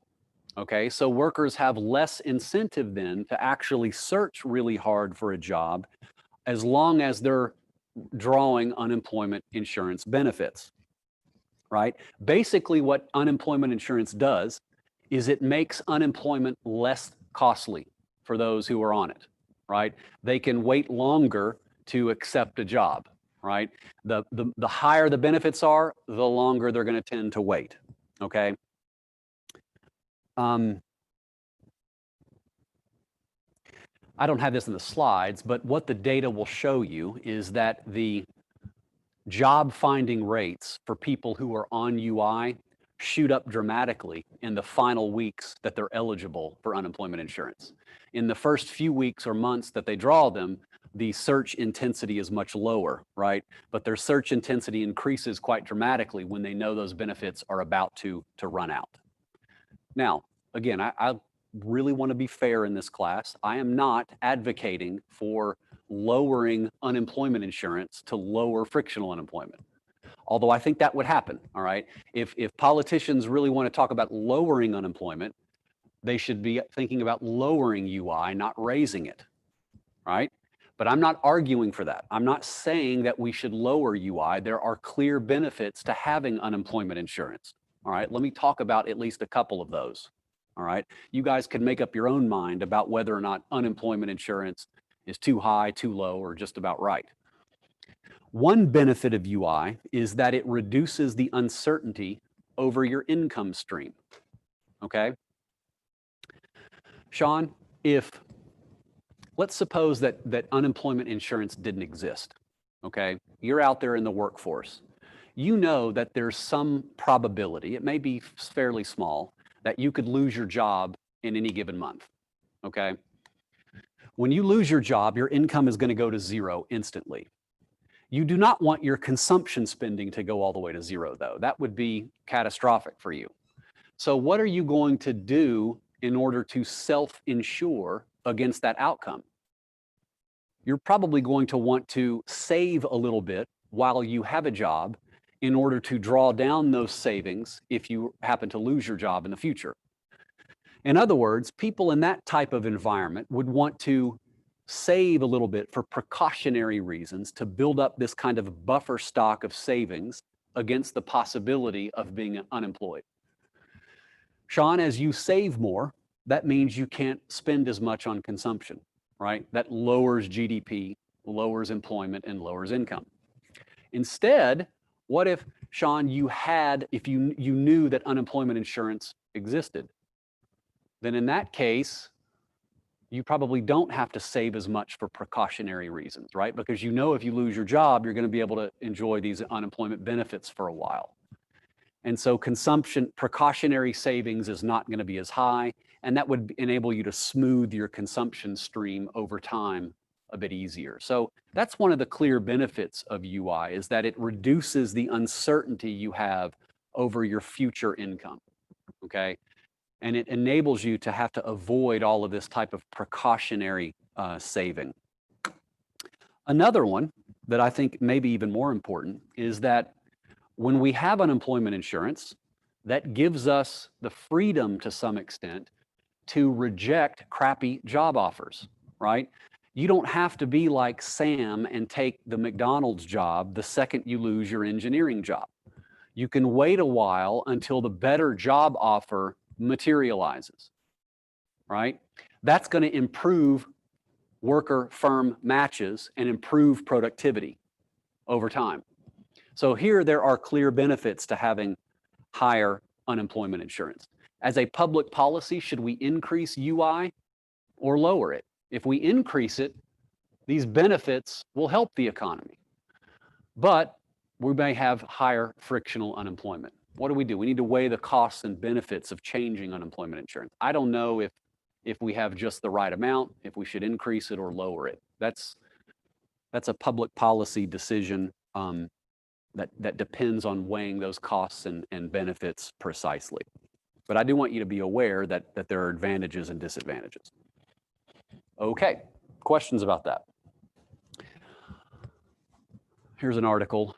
Okay, so workers have less incentive then to actually search really hard for a job as long as they're drawing unemployment insurance benefits, right? Basically, what unemployment insurance does is it makes unemployment less costly for those who are on it, right? They can wait longer to accept a job, right? The higher the benefits are, the longer they're going to tend to wait, okay? I don't have this in the slides, but what the data will show you is that the job finding rates for people who are on UI shoot up dramatically in the final weeks that they're eligible for unemployment insurance. In the first few weeks or months that they draw them, the search intensity is much lower, right? But their search intensity increases quite dramatically when they know those benefits are about to run out. Now, again, I really want to be fair in this class. I am not advocating for lowering unemployment insurance to lower frictional unemployment. Although I think that would happen, all right? If politicians really want to talk about lowering unemployment, they should be thinking about lowering UI, not raising it, right? But I'm not arguing for that. I'm not saying that we should lower UI. There are clear benefits to having unemployment insurance, all right? Let me talk about at least a couple of those, all right? You guys can make up your own mind about whether or not unemployment insurance is too high, too low, or just about right. One benefit of UI is that it reduces the uncertainty over your income stream, okay? Sean, let's suppose that unemployment insurance didn't exist, okay? You're out there in the workforce. You know that there's some probability, it may be fairly small, that you could lose your job in any given month, okay? When you lose your job, your income is going to go to zero instantly. You do not want your consumption spending to go all the way to zero, though. That would be catastrophic for you. So what are you going to do in order to self-insure against that outcome? You're probably going to want to save a little bit while you have a job in order to draw down those savings if you happen to lose your job in the future. In other words, people in that type of environment would want to save a little bit for precautionary reasons to build up this kind of buffer stock of savings against the possibility of being unemployed. Sean, as you save more, that means you can't spend as much on consumption, right? That lowers GDP, lowers employment, and lowers income. Instead, what if, Sean, if you knew that unemployment insurance existed? Then in that case, you probably don't have to save as much for precautionary reasons, right? Because you know if you lose your job, you're going to be able to enjoy these unemployment benefits for a while. And so consumption, precautionary savings is not going to be as high, and that would enable you to smooth your consumption stream over time a bit easier. So that's one of the clear benefits of UI, is that it reduces the uncertainty you have over your future income, okay? And it enables you to have to avoid all of this type of precautionary saving. Another one that I think may be even more important is that when we have unemployment insurance, that gives us the freedom to some extent to reject crappy job offers, right? You don't have to be like Sam and take the McDonald's job the second you lose your engineering job. You can wait a while until the better job offer materializes, right? That's going to improve worker-firm matches and improve productivity over time. So here there are clear benefits to having higher unemployment insurance. As a public policy, should we increase UI or lower it? If we increase it, these benefits will help the economy, but we may have higher frictional unemployment. What do? We need to weigh the costs and benefits of changing unemployment insurance. I don't know if we have just the right amount, if we should increase it or lower it. That's a public policy decision that depends on weighing those costs and benefits precisely. But I do want you to be aware that there are advantages and disadvantages. Okay, questions about that? Here's an article.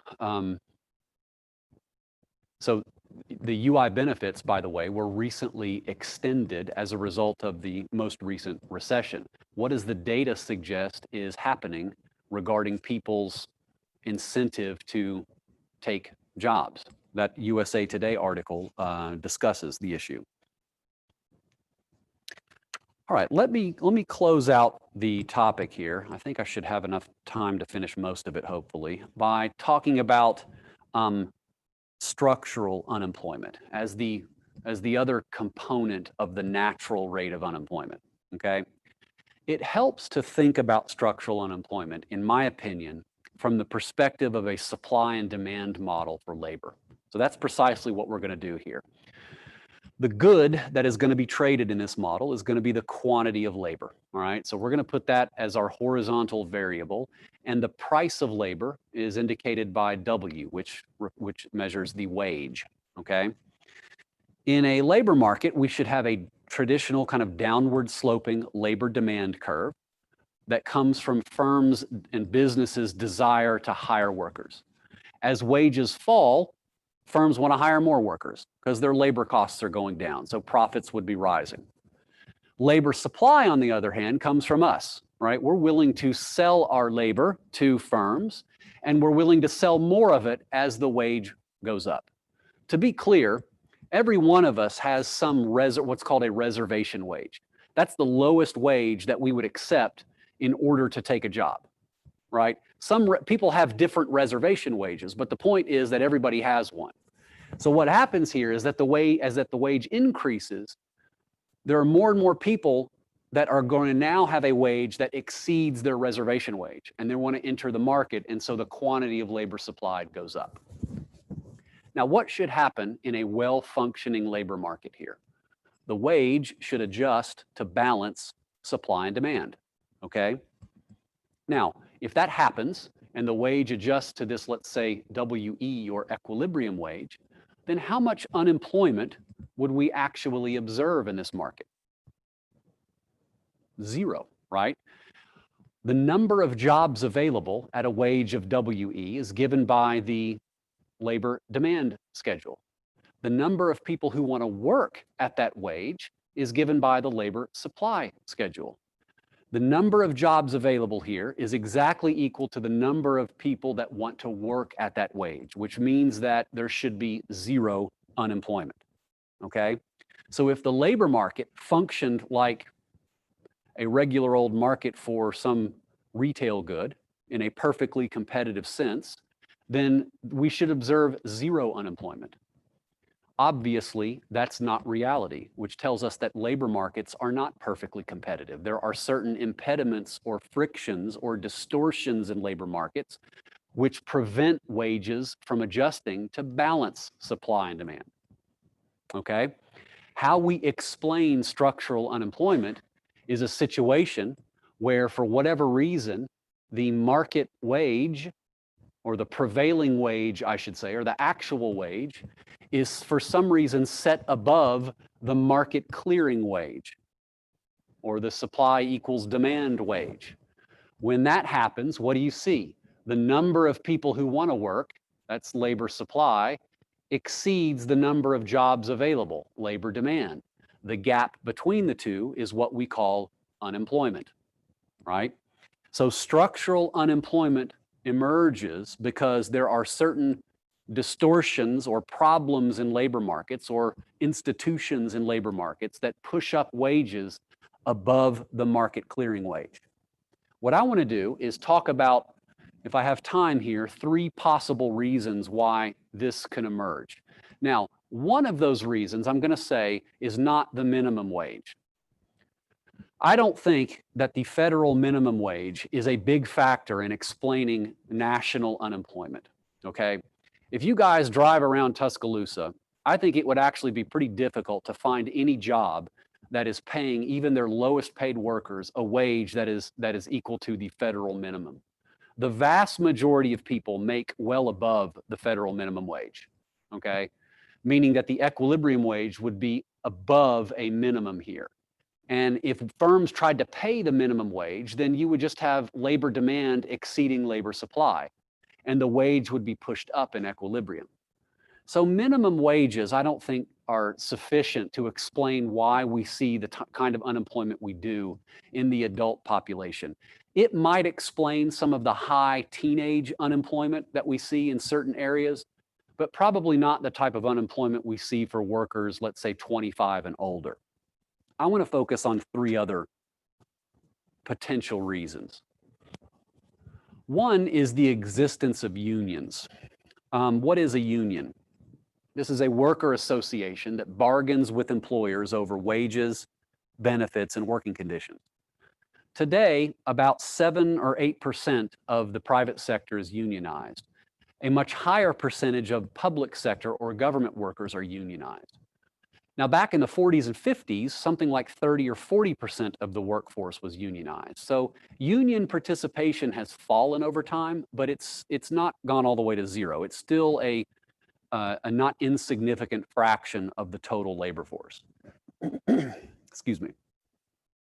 So the UI benefits, by the way, were recently extended as a result of the most recent recession. What does the data suggest is happening regarding people's incentive to take jobs? That USA Today article discusses the issue. All right, let me close out the topic here. I think I should have enough time to finish most of it, hopefully, by talking about structural unemployment as the other component of the natural rate of unemployment, okay? It helps to think about structural unemployment, in my opinion, from the perspective of a supply and demand model for labor. So that's precisely what we're going to do here. The good that is going to be traded in this model is going to be the quantity of labor, all right? So we're going to put that as our horizontal variable, and the price of labor is indicated by W, which measures the wage, okay? In a labor market, we should have a traditional kind of downward sloping labor demand curve that comes from firms and businesses' desire to hire workers. As wages fall, firms want to hire more workers because their labor costs are going down, so profits would be rising. Labor supply, on the other hand, comes from us, right? We're willing to sell our labor to firms, and we're willing to sell more of it as the wage goes up. To be clear, every one of us has some what's called a reservation wage. That's the lowest wage that we would accept in order to take a job, right? Some people have different reservation wages, but the point is that everybody has one. So what happens here is that the wage increases, there are more and more people that are going to now have a wage that exceeds their reservation wage, and they want to enter the market, and so the quantity of labor supplied goes up. Now, what should happen in a well-functioning labor market here? The wage should adjust to balance supply and demand, okay? Now, if that happens and the wage adjusts to this, let's say, WE or equilibrium wage, then how much unemployment would we actually observe in this market? Zero, right? The number of jobs available at a wage of WE is given by the labor demand schedule. The number of people who want to work at that wage is given by the labor supply schedule. The number of jobs available here is exactly equal to the number of people that want to work at that wage, which means that there should be zero unemployment, okay? So if the labor market functioned like a regular old market for some retail good in a perfectly competitive sense, then we should observe zero unemployment. Obviously, that's not reality, which tells us that labor markets are not perfectly competitive. There are certain impediments or frictions or distortions in labor markets, which prevent wages from adjusting to balance supply and demand. Okay? How we explain structural unemployment is a situation where, for whatever reason, the market wage, or the prevailing wage, I should say, or the actual wage, is for some reason set above the market clearing wage, or the supply equals demand wage. When that happens, what do you see? The number of people who want to work, that's labor supply, exceeds the number of jobs available, labor demand. The gap between the two is what we call unemployment, right? So structural unemployment emerges because there are certain distortions or problems in labor markets or institutions in labor markets that push up wages above the market clearing wage. What I want to do is talk about, if I have time here, 3 possible reasons why this can emerge. Now, one of those reasons I'm going to say is not the minimum wage. I don't think that the federal minimum wage is a big factor in explaining national unemployment, okay? If you guys drive around Tuscaloosa, I think it would actually be pretty difficult to find any job that is paying even their lowest paid workers a wage that is equal to the federal minimum. The vast majority of people make well above the federal minimum wage, okay? Meaning that the equilibrium wage would be above a minimum here. And if firms tried to pay the minimum wage, then you would just have labor demand exceeding labor supply, and the wage would be pushed up in equilibrium. So minimum wages, I don't think, are sufficient to explain why we see the kind of unemployment we do in the adult population. It might explain some of the high teenage unemployment that we see in certain areas, but probably not the type of unemployment we see for workers, let's say 25 and older. I want to focus on 3 other potential reasons. One is the existence of unions. What is a union? This is a worker association that bargains with employers over wages, benefits, and working conditions. Today, about 7 or 8% of the private sector is unionized. A much higher percentage of public sector or government workers are unionized. Now, back in the 40s and 50s, something like 30 or 40% of the workforce was unionized. So union participation has fallen over time, but it's not gone all the way to zero. It's still a not insignificant fraction of the total labor force. Excuse me.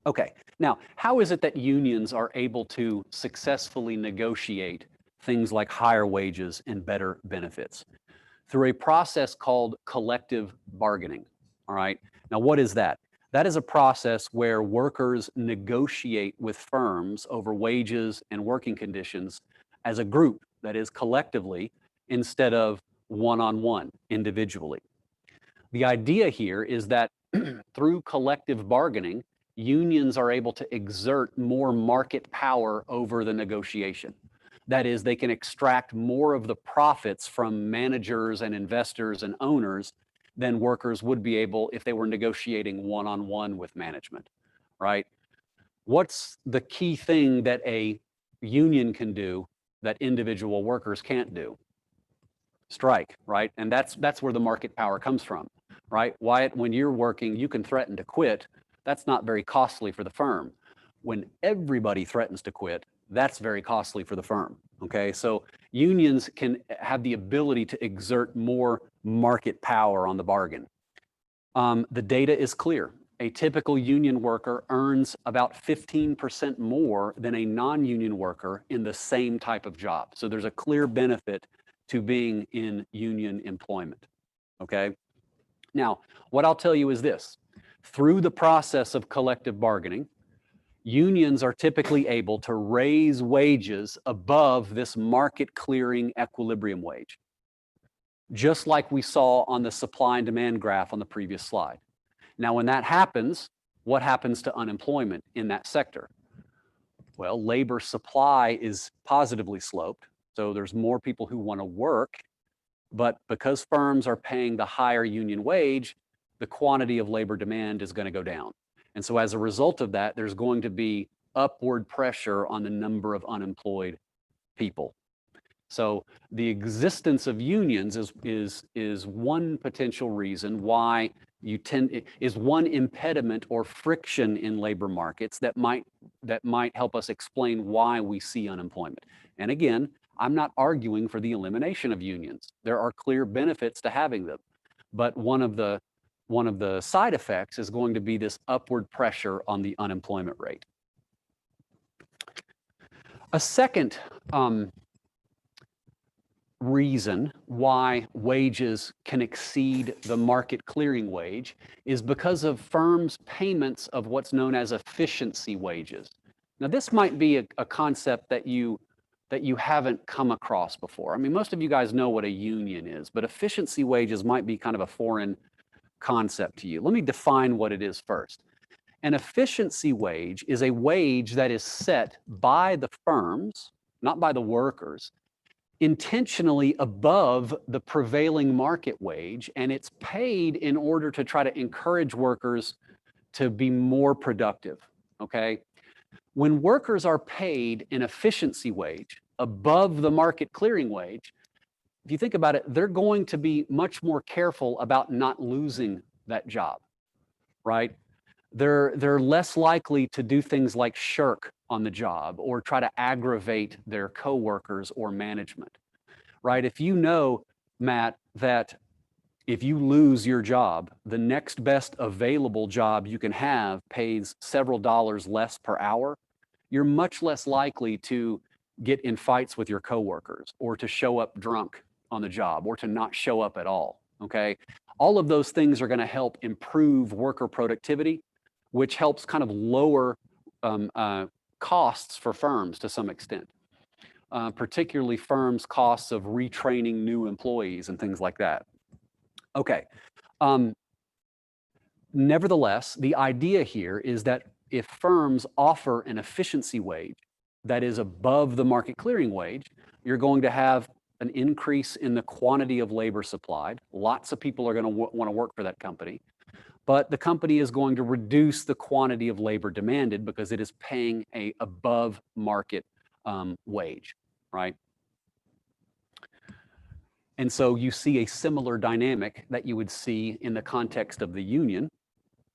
Okay, now, how is it that unions are able to successfully negotiate things like higher wages and better benefits? Through a process called collective bargaining. All right. Now, what is that? That is a process where workers negotiate with firms over wages and working conditions as a group, that is collectively, instead of one-on-one, individually. The idea here is that through collective bargaining, unions are able to exert more market power over the negotiation. That is, they can extract more of the profits from managers and investors and owners than workers would be able if they were negotiating one-on-one with management, right? What's the key thing that a union can do that individual workers can't do? Strike, right? And that's where the market power comes from, right? Wyatt, when you're working, you can threaten to quit. That's not very costly for the firm. When everybody threatens to quit, that's very costly for the firm, okay? So unions can have the ability to exert more market power on the bargain. The data is clear. A typical union worker earns about 15% more than a non-union worker in the same type of job. So there's a clear benefit to being in union employment, okay? Now, what I'll tell you is this. Through the process of collective bargaining, unions are typically able to raise wages above this market clearing equilibrium wage, just like we saw on the supply and demand graph on the previous slide. Now, when that happens, what happens to unemployment in that sector? Well, labor supply is positively sloped, so there's more people who want to work, but because firms are paying the higher union wage, the quantity of labor demand is going to go down. And so as a result of that, there's going to be upward pressure on the number of unemployed people. So the existence of unions is one potential reason why is one impediment or friction in labor markets that might help us explain why we see unemployment. And again, I'm not arguing for the elimination of unions. There are clear benefits to having them, but one of the side effects is going to be this upward pressure on the unemployment rate. A second reason why wages can exceed the market clearing wage is because of firms' payments of what's known as efficiency wages. Now, this might be a concept that you haven't come across before. I mean, most of you guys know what a union is, but efficiency wages might be kind of a foreign concept to you. Let me define what it is first. An efficiency wage is a wage that is set by the firms, not by the workers, intentionally above the prevailing market wage, and it's paid in order to try to encourage workers to be more productive, okay? When workers are paid an efficiency wage above the market clearing wage, if you think about it, they're going to be much more careful about not losing that job, right? They're less likely to do things like shirk on the job or try to aggravate their coworkers or management, right? If you know, Matt, that if you lose your job, the next best available job you can have pays several dollars less per hour, you're much less likely to get in fights with your coworkers or to show up drunk on the job or to not show up at all, okay? All of those things are going to help improve worker productivity, which helps kind of lower costs for firms to some extent, particularly firms' costs of retraining new employees and things like that. Okay. Nevertheless, the idea here is that if firms offer an efficiency wage that is above the market clearing wage, you're going to have an increase in the quantity of labor supplied. Lots of people are going to want to work for that company. But the company is going to reduce the quantity of labor demanded because it is paying a above market wage, right? And so you see a similar dynamic that you would see in the context of the union,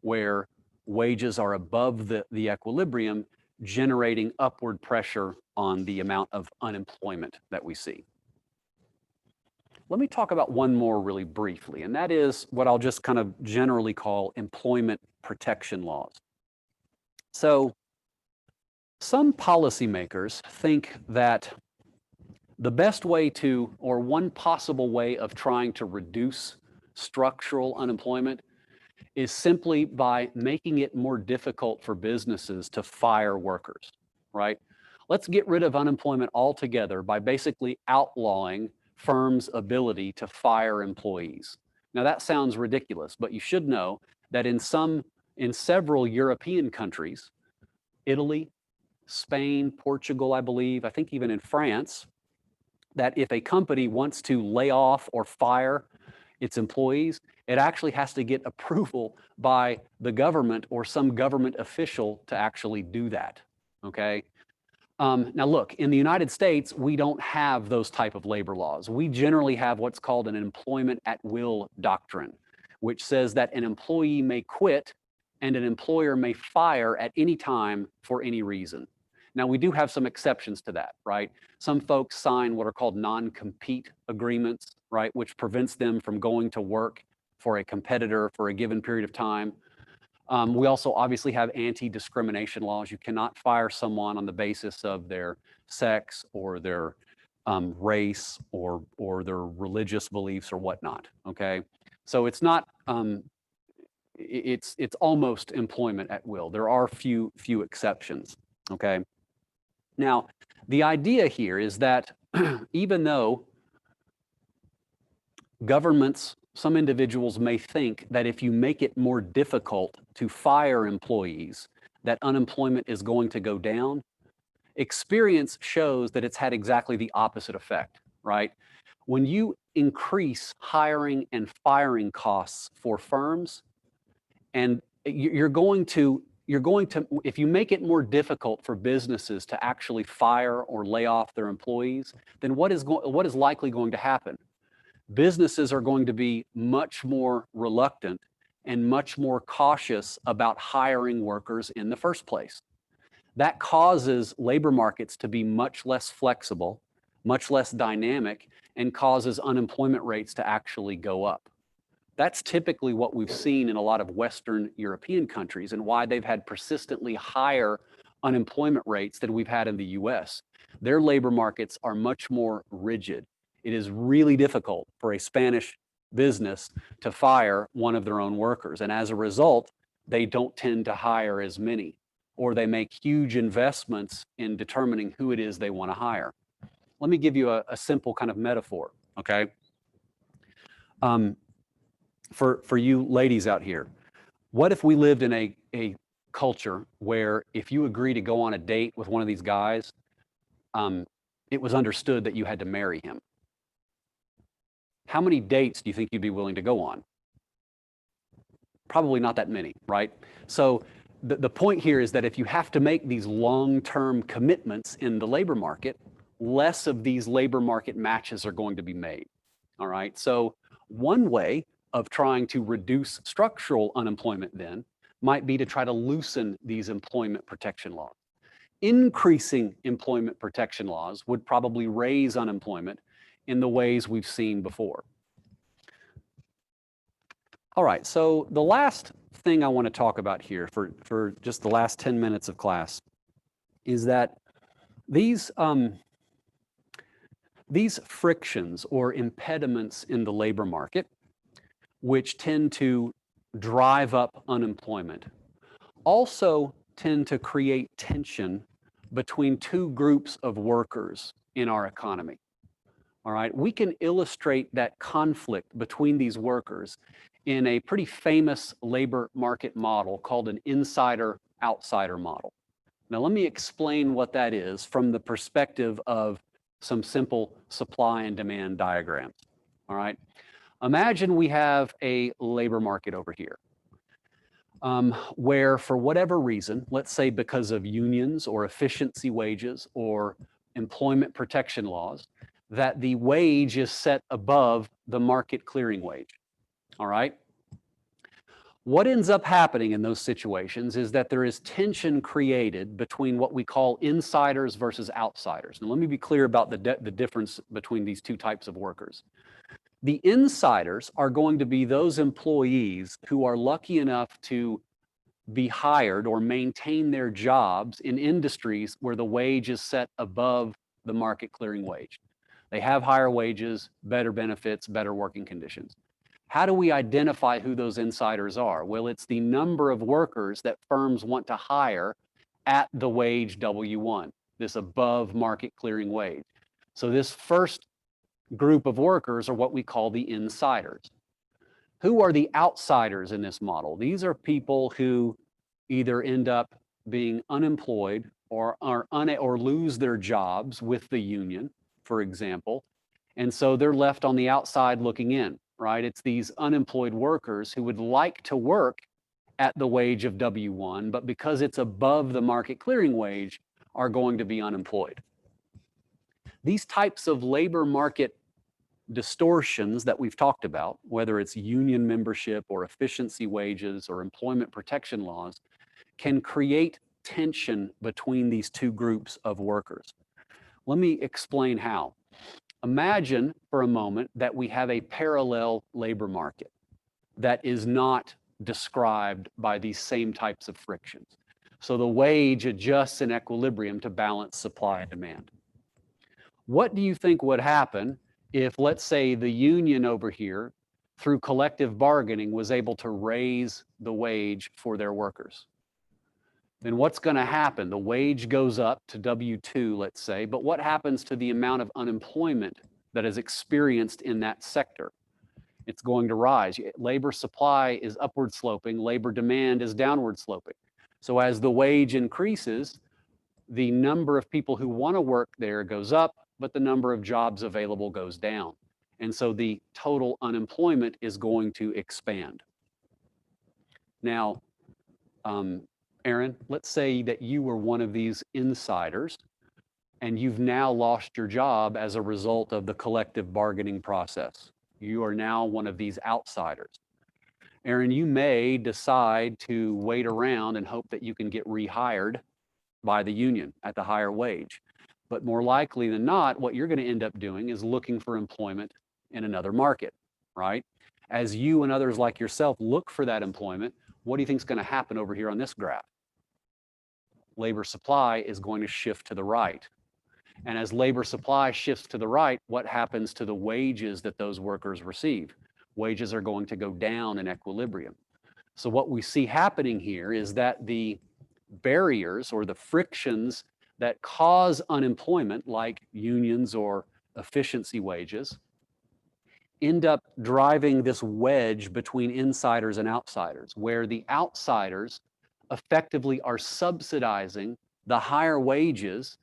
where wages are above the equilibrium, generating upward pressure on the amount of unemployment that we see. Let me talk about one more really briefly, and that is what I'll just kind of generally call employment protection laws. So some policymakers think that the best way to, or one possible way of trying to reduce structural unemployment is simply by making it more difficult for businesses to fire workers, right? Let's get rid of unemployment altogether by basically outlawing firms' ability to fire employees. Now that sounds ridiculous, but you should know that in several European countries, Italy, Spain, Portugal, I believe, I think even in France, that if a company wants to lay off or fire its employees, it actually has to get approval by the government or some government official to actually do that, okay? Now look, in the United States, we don't have those type of labor laws. We generally have what's called an employment at will doctrine, which says that an employee may quit and an employer may fire at any time for any reason. Now we do have some exceptions to that, right? Some folks sign what are called non-compete agreements, right, which prevents them from going to work for a competitor for a given period of time. We also obviously have anti-discrimination laws. You cannot fire someone on the basis of their sex or their race or their religious beliefs or whatnot, okay? So it's not, it's almost employment at will. There are few exceptions, okay? Now, the idea here is that even though governments, some individuals may think that if you make it more difficult to fire employees, that unemployment is going to go down. Experience shows that it's had exactly the opposite effect, right? When you increase hiring and firing costs for firms, and you're going to if you make it more difficult for businesses to actually fire or lay off their employees, then what is likely going to happen? Businesses are going to be much more reluctant and much more cautious about hiring workers in the first place. That causes labor markets to be much less flexible, much less dynamic, and causes unemployment rates to actually go up. That's typically what we've seen in a lot of Western European countries and why they've had persistently higher unemployment rates than we've had in the US. Their labor markets are much more rigid. It is really difficult for a Spanish business to fire one of their own workers. And as a result, they don't tend to hire as many, or they make huge investments in determining who it is they want to hire. Let me give you a simple kind of metaphor, okay? For you ladies out here, what if we lived in a culture where if you agree to go on a date with one of these guys, it was understood that you had to marry him? How many dates do you think you'd be willing to go on? Probably not that many, right? So the point here is that if you have to make these long-term commitments in the labor market, less of these labor market matches are going to be made, all right? So one way of trying to reduce structural unemployment then might be to try to loosen these employment protection laws. Increasing employment protection laws would probably raise unemployment in the ways we've seen before. All right, so the last thing I want to talk about here for just the last 10 minutes of class is that these frictions or impediments in the labor market, which tend to drive up unemployment, also tend to create tension between two groups of workers in our economy. All right, we can illustrate that conflict between these workers in a pretty famous labor market model called an insider-outsider model. Now, let me explain what that is from the perspective of some simple supply and demand diagrams. All right, imagine we have a labor market over here where, for whatever reason, let's say because of unions or efficiency wages or employment protection laws, that the wage is set above the market clearing wage. All right. What ends up happening in those situations is that there is tension created between what we call insiders versus outsiders. Now, let me be clear about the difference between these two types of workers. The insiders are going to be those employees who are lucky enough to be hired or maintain their jobs in industries where the wage is set above the market clearing wage. They have higher wages, better benefits, better working conditions. How do we identify who those insiders are? Well, it's the number of workers that firms want to hire at the wage W1, this above market clearing wage. So this first group of workers are what we call the insiders. Who are the outsiders in this model? These are people who either end up being unemployed or lose their jobs with the union, for example, and so they're left on the outside looking in, right? It's these unemployed workers who would like to work at the wage of W1, but because it's above the market clearing wage, are going to be unemployed. These types of labor market distortions that we've talked about, whether it's union membership or efficiency wages or employment protection laws, can create tension between these two groups of workers. Let me explain how. Imagine for a moment that we have a parallel labor market that is not described by these same types of frictions. So the wage adjusts in equilibrium to balance supply and demand. What do you think would happen if, let's say, the union over here, through collective bargaining, was able to raise the wage for their workers? Then what's going to happen? The wage goes up to W2, let's say, but what happens to the amount of unemployment that is experienced in that sector? It's going to rise. Labor supply is upward sloping, labor demand is downward sloping. So as the wage increases, the number of people who want to work there goes up, but the number of jobs available goes down. And so the total unemployment is going to expand. Now, Aaron, let's say that you were one of these insiders and you've now lost your job as a result of the collective bargaining process. You are now one of these outsiders. Aaron, you may decide to wait around and hope that you can get rehired by the union at the higher wage. But more likely than not, what you're going to end up doing is looking for employment in another market, right? As you and others like yourself look for that employment, what do you think is going to happen over here on this graph? Labor supply is going to shift to the right. And as labor supply shifts to the right, what happens to the wages that those workers receive? Wages are going to go down in equilibrium. So what we see happening here is that the barriers or the frictions that cause unemployment, like unions or efficiency wages, end up driving this wedge between insiders and outsiders, where the outsiders effectively are subsidizing the higher wages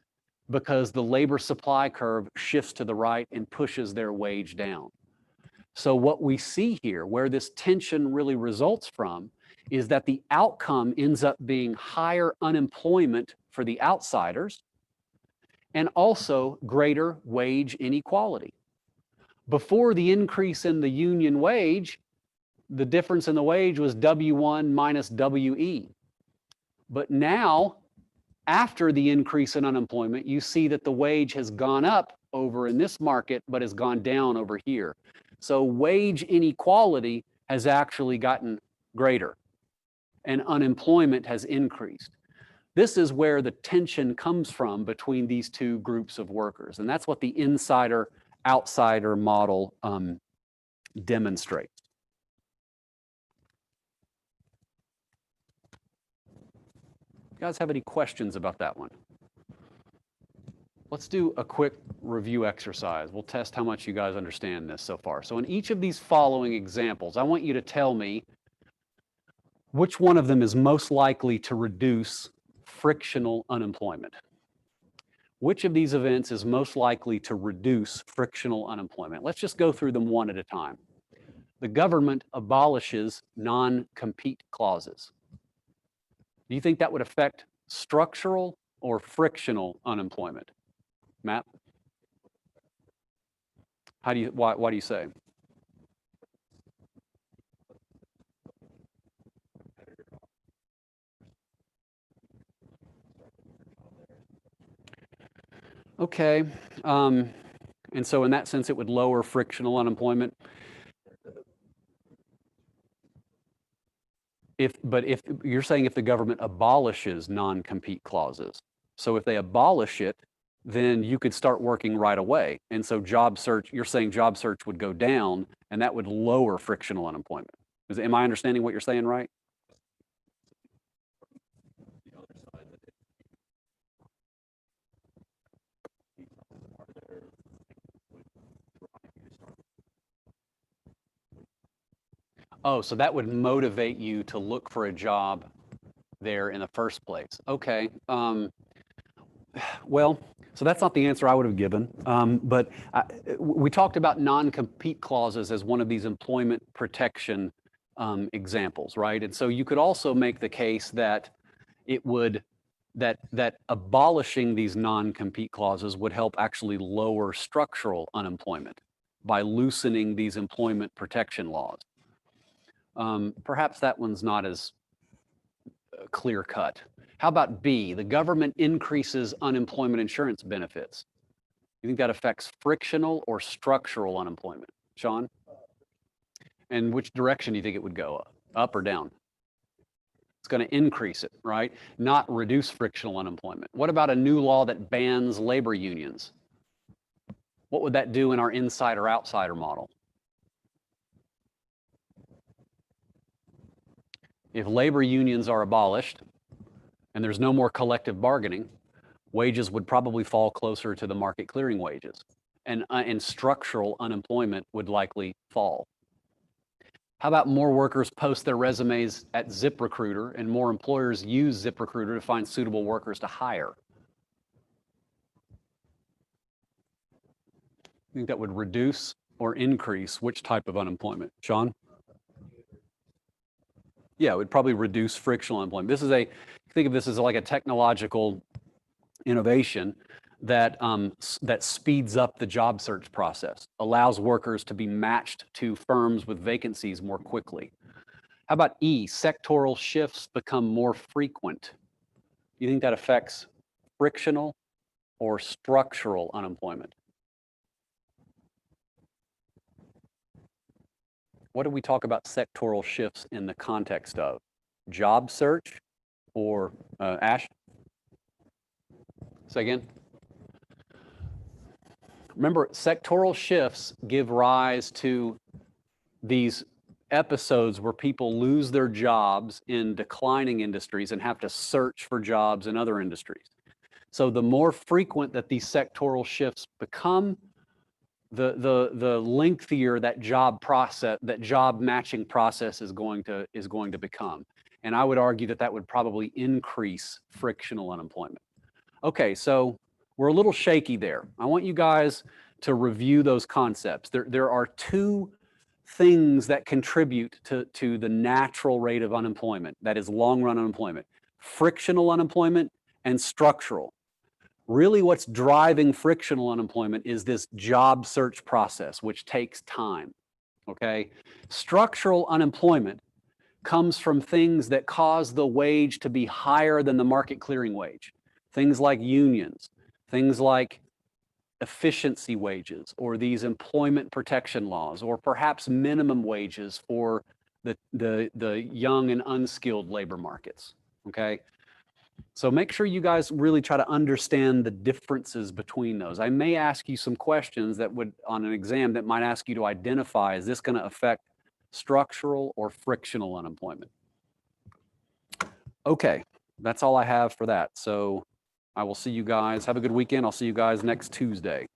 because the labor supply curve shifts to the right and pushes their wage down. So what we see here, where this tension really results from, is that the outcome ends up being higher unemployment for the outsiders and also greater wage inequality. Before the increase in the union wage, the difference in the wage was W1 minus WE. But now, after the increase in unemployment, you see that the wage has gone up over in this market, but has gone down over here. So wage inequality has actually gotten greater and unemployment has increased. This is where the tension comes from between these two groups of workers. And that's what the insider-outsider model demonstrates. You guys have any questions about that one? Let's do a quick review exercise. We'll test how much you guys understand this so far. So in each of these following examples, I want you to tell me which one of them is most likely to reduce frictional unemployment. Which of these events is most likely to reduce frictional unemployment? Let's just go through them one at a time. The government abolishes non-compete clauses. Do you think that would affect structural or frictional unemployment? Matt? Why do you say? Okay, and so in that sense, it would lower frictional unemployment. But if you're saying if the government abolishes non-compete clauses, so if they abolish it, then you could start working right away. And so job search, you're saying job search would go down and that would lower frictional unemployment. Am I understanding what you're saying right? Oh, so that would motivate you to look for a job there in the first place. Okay. Well, so that's not the answer I would have given. But we talked about non-compete clauses as one of these employment protection examples, right? And so you could also make the case that it would that abolishing these non-compete clauses would help actually lower structural unemployment by loosening these employment protection laws. Perhaps that one's not as clear cut. How about B, the government increases unemployment insurance benefits? You think that affects frictional or structural unemployment? Sean? And which direction do you think it would go, up or down? It's going to increase it, right? Not reduce frictional unemployment. What about a new law that bans labor unions? What would that do in our insider-outsider model? If labor unions are abolished and there's no more collective bargaining, wages would probably fall closer to the market clearing wages, and structural unemployment would likely fall. How about more workers post their resumes at ZipRecruiter and more employers use ZipRecruiter to find suitable workers to hire? I think that would reduce or increase which type of unemployment? Sean? Yeah, it would probably reduce frictional unemployment. This is Think of this as like a technological innovation that that speeds up the job search process, allows workers to be matched to firms with vacancies more quickly. How about E, sectoral shifts become more frequent? You think that affects frictional or structural unemployment? What do we talk about sectoral shifts in the context of? Job search or Ash? Say again? Remember, sectoral shifts give rise to these episodes where people lose their jobs in declining industries and have to search for jobs in other industries. So the more frequent that these sectoral shifts become, the lengthier that job matching process is going to become. And I would argue that that would probably increase frictional unemployment. Okay, so we're a little shaky there. I want you guys to review those concepts. There are two things that contribute to the natural rate of unemployment, that is long-run unemployment: frictional unemployment and structural. Really, what's driving frictional unemployment is this job search process, which takes time, okay? Structural unemployment comes from things that cause the wage to be higher than the market clearing wage. Things like unions, things like efficiency wages, or these employment protection laws, or perhaps minimum wages for the young and unskilled labor markets, okay? So make sure you guys really try to understand the differences between those. I may ask you some questions that would, on an exam, that might ask you to identify, is this going to affect structural or frictional unemployment? Okay, that's all I have for that. So I will see you guys. Have a good weekend. I'll see you guys next Tuesday.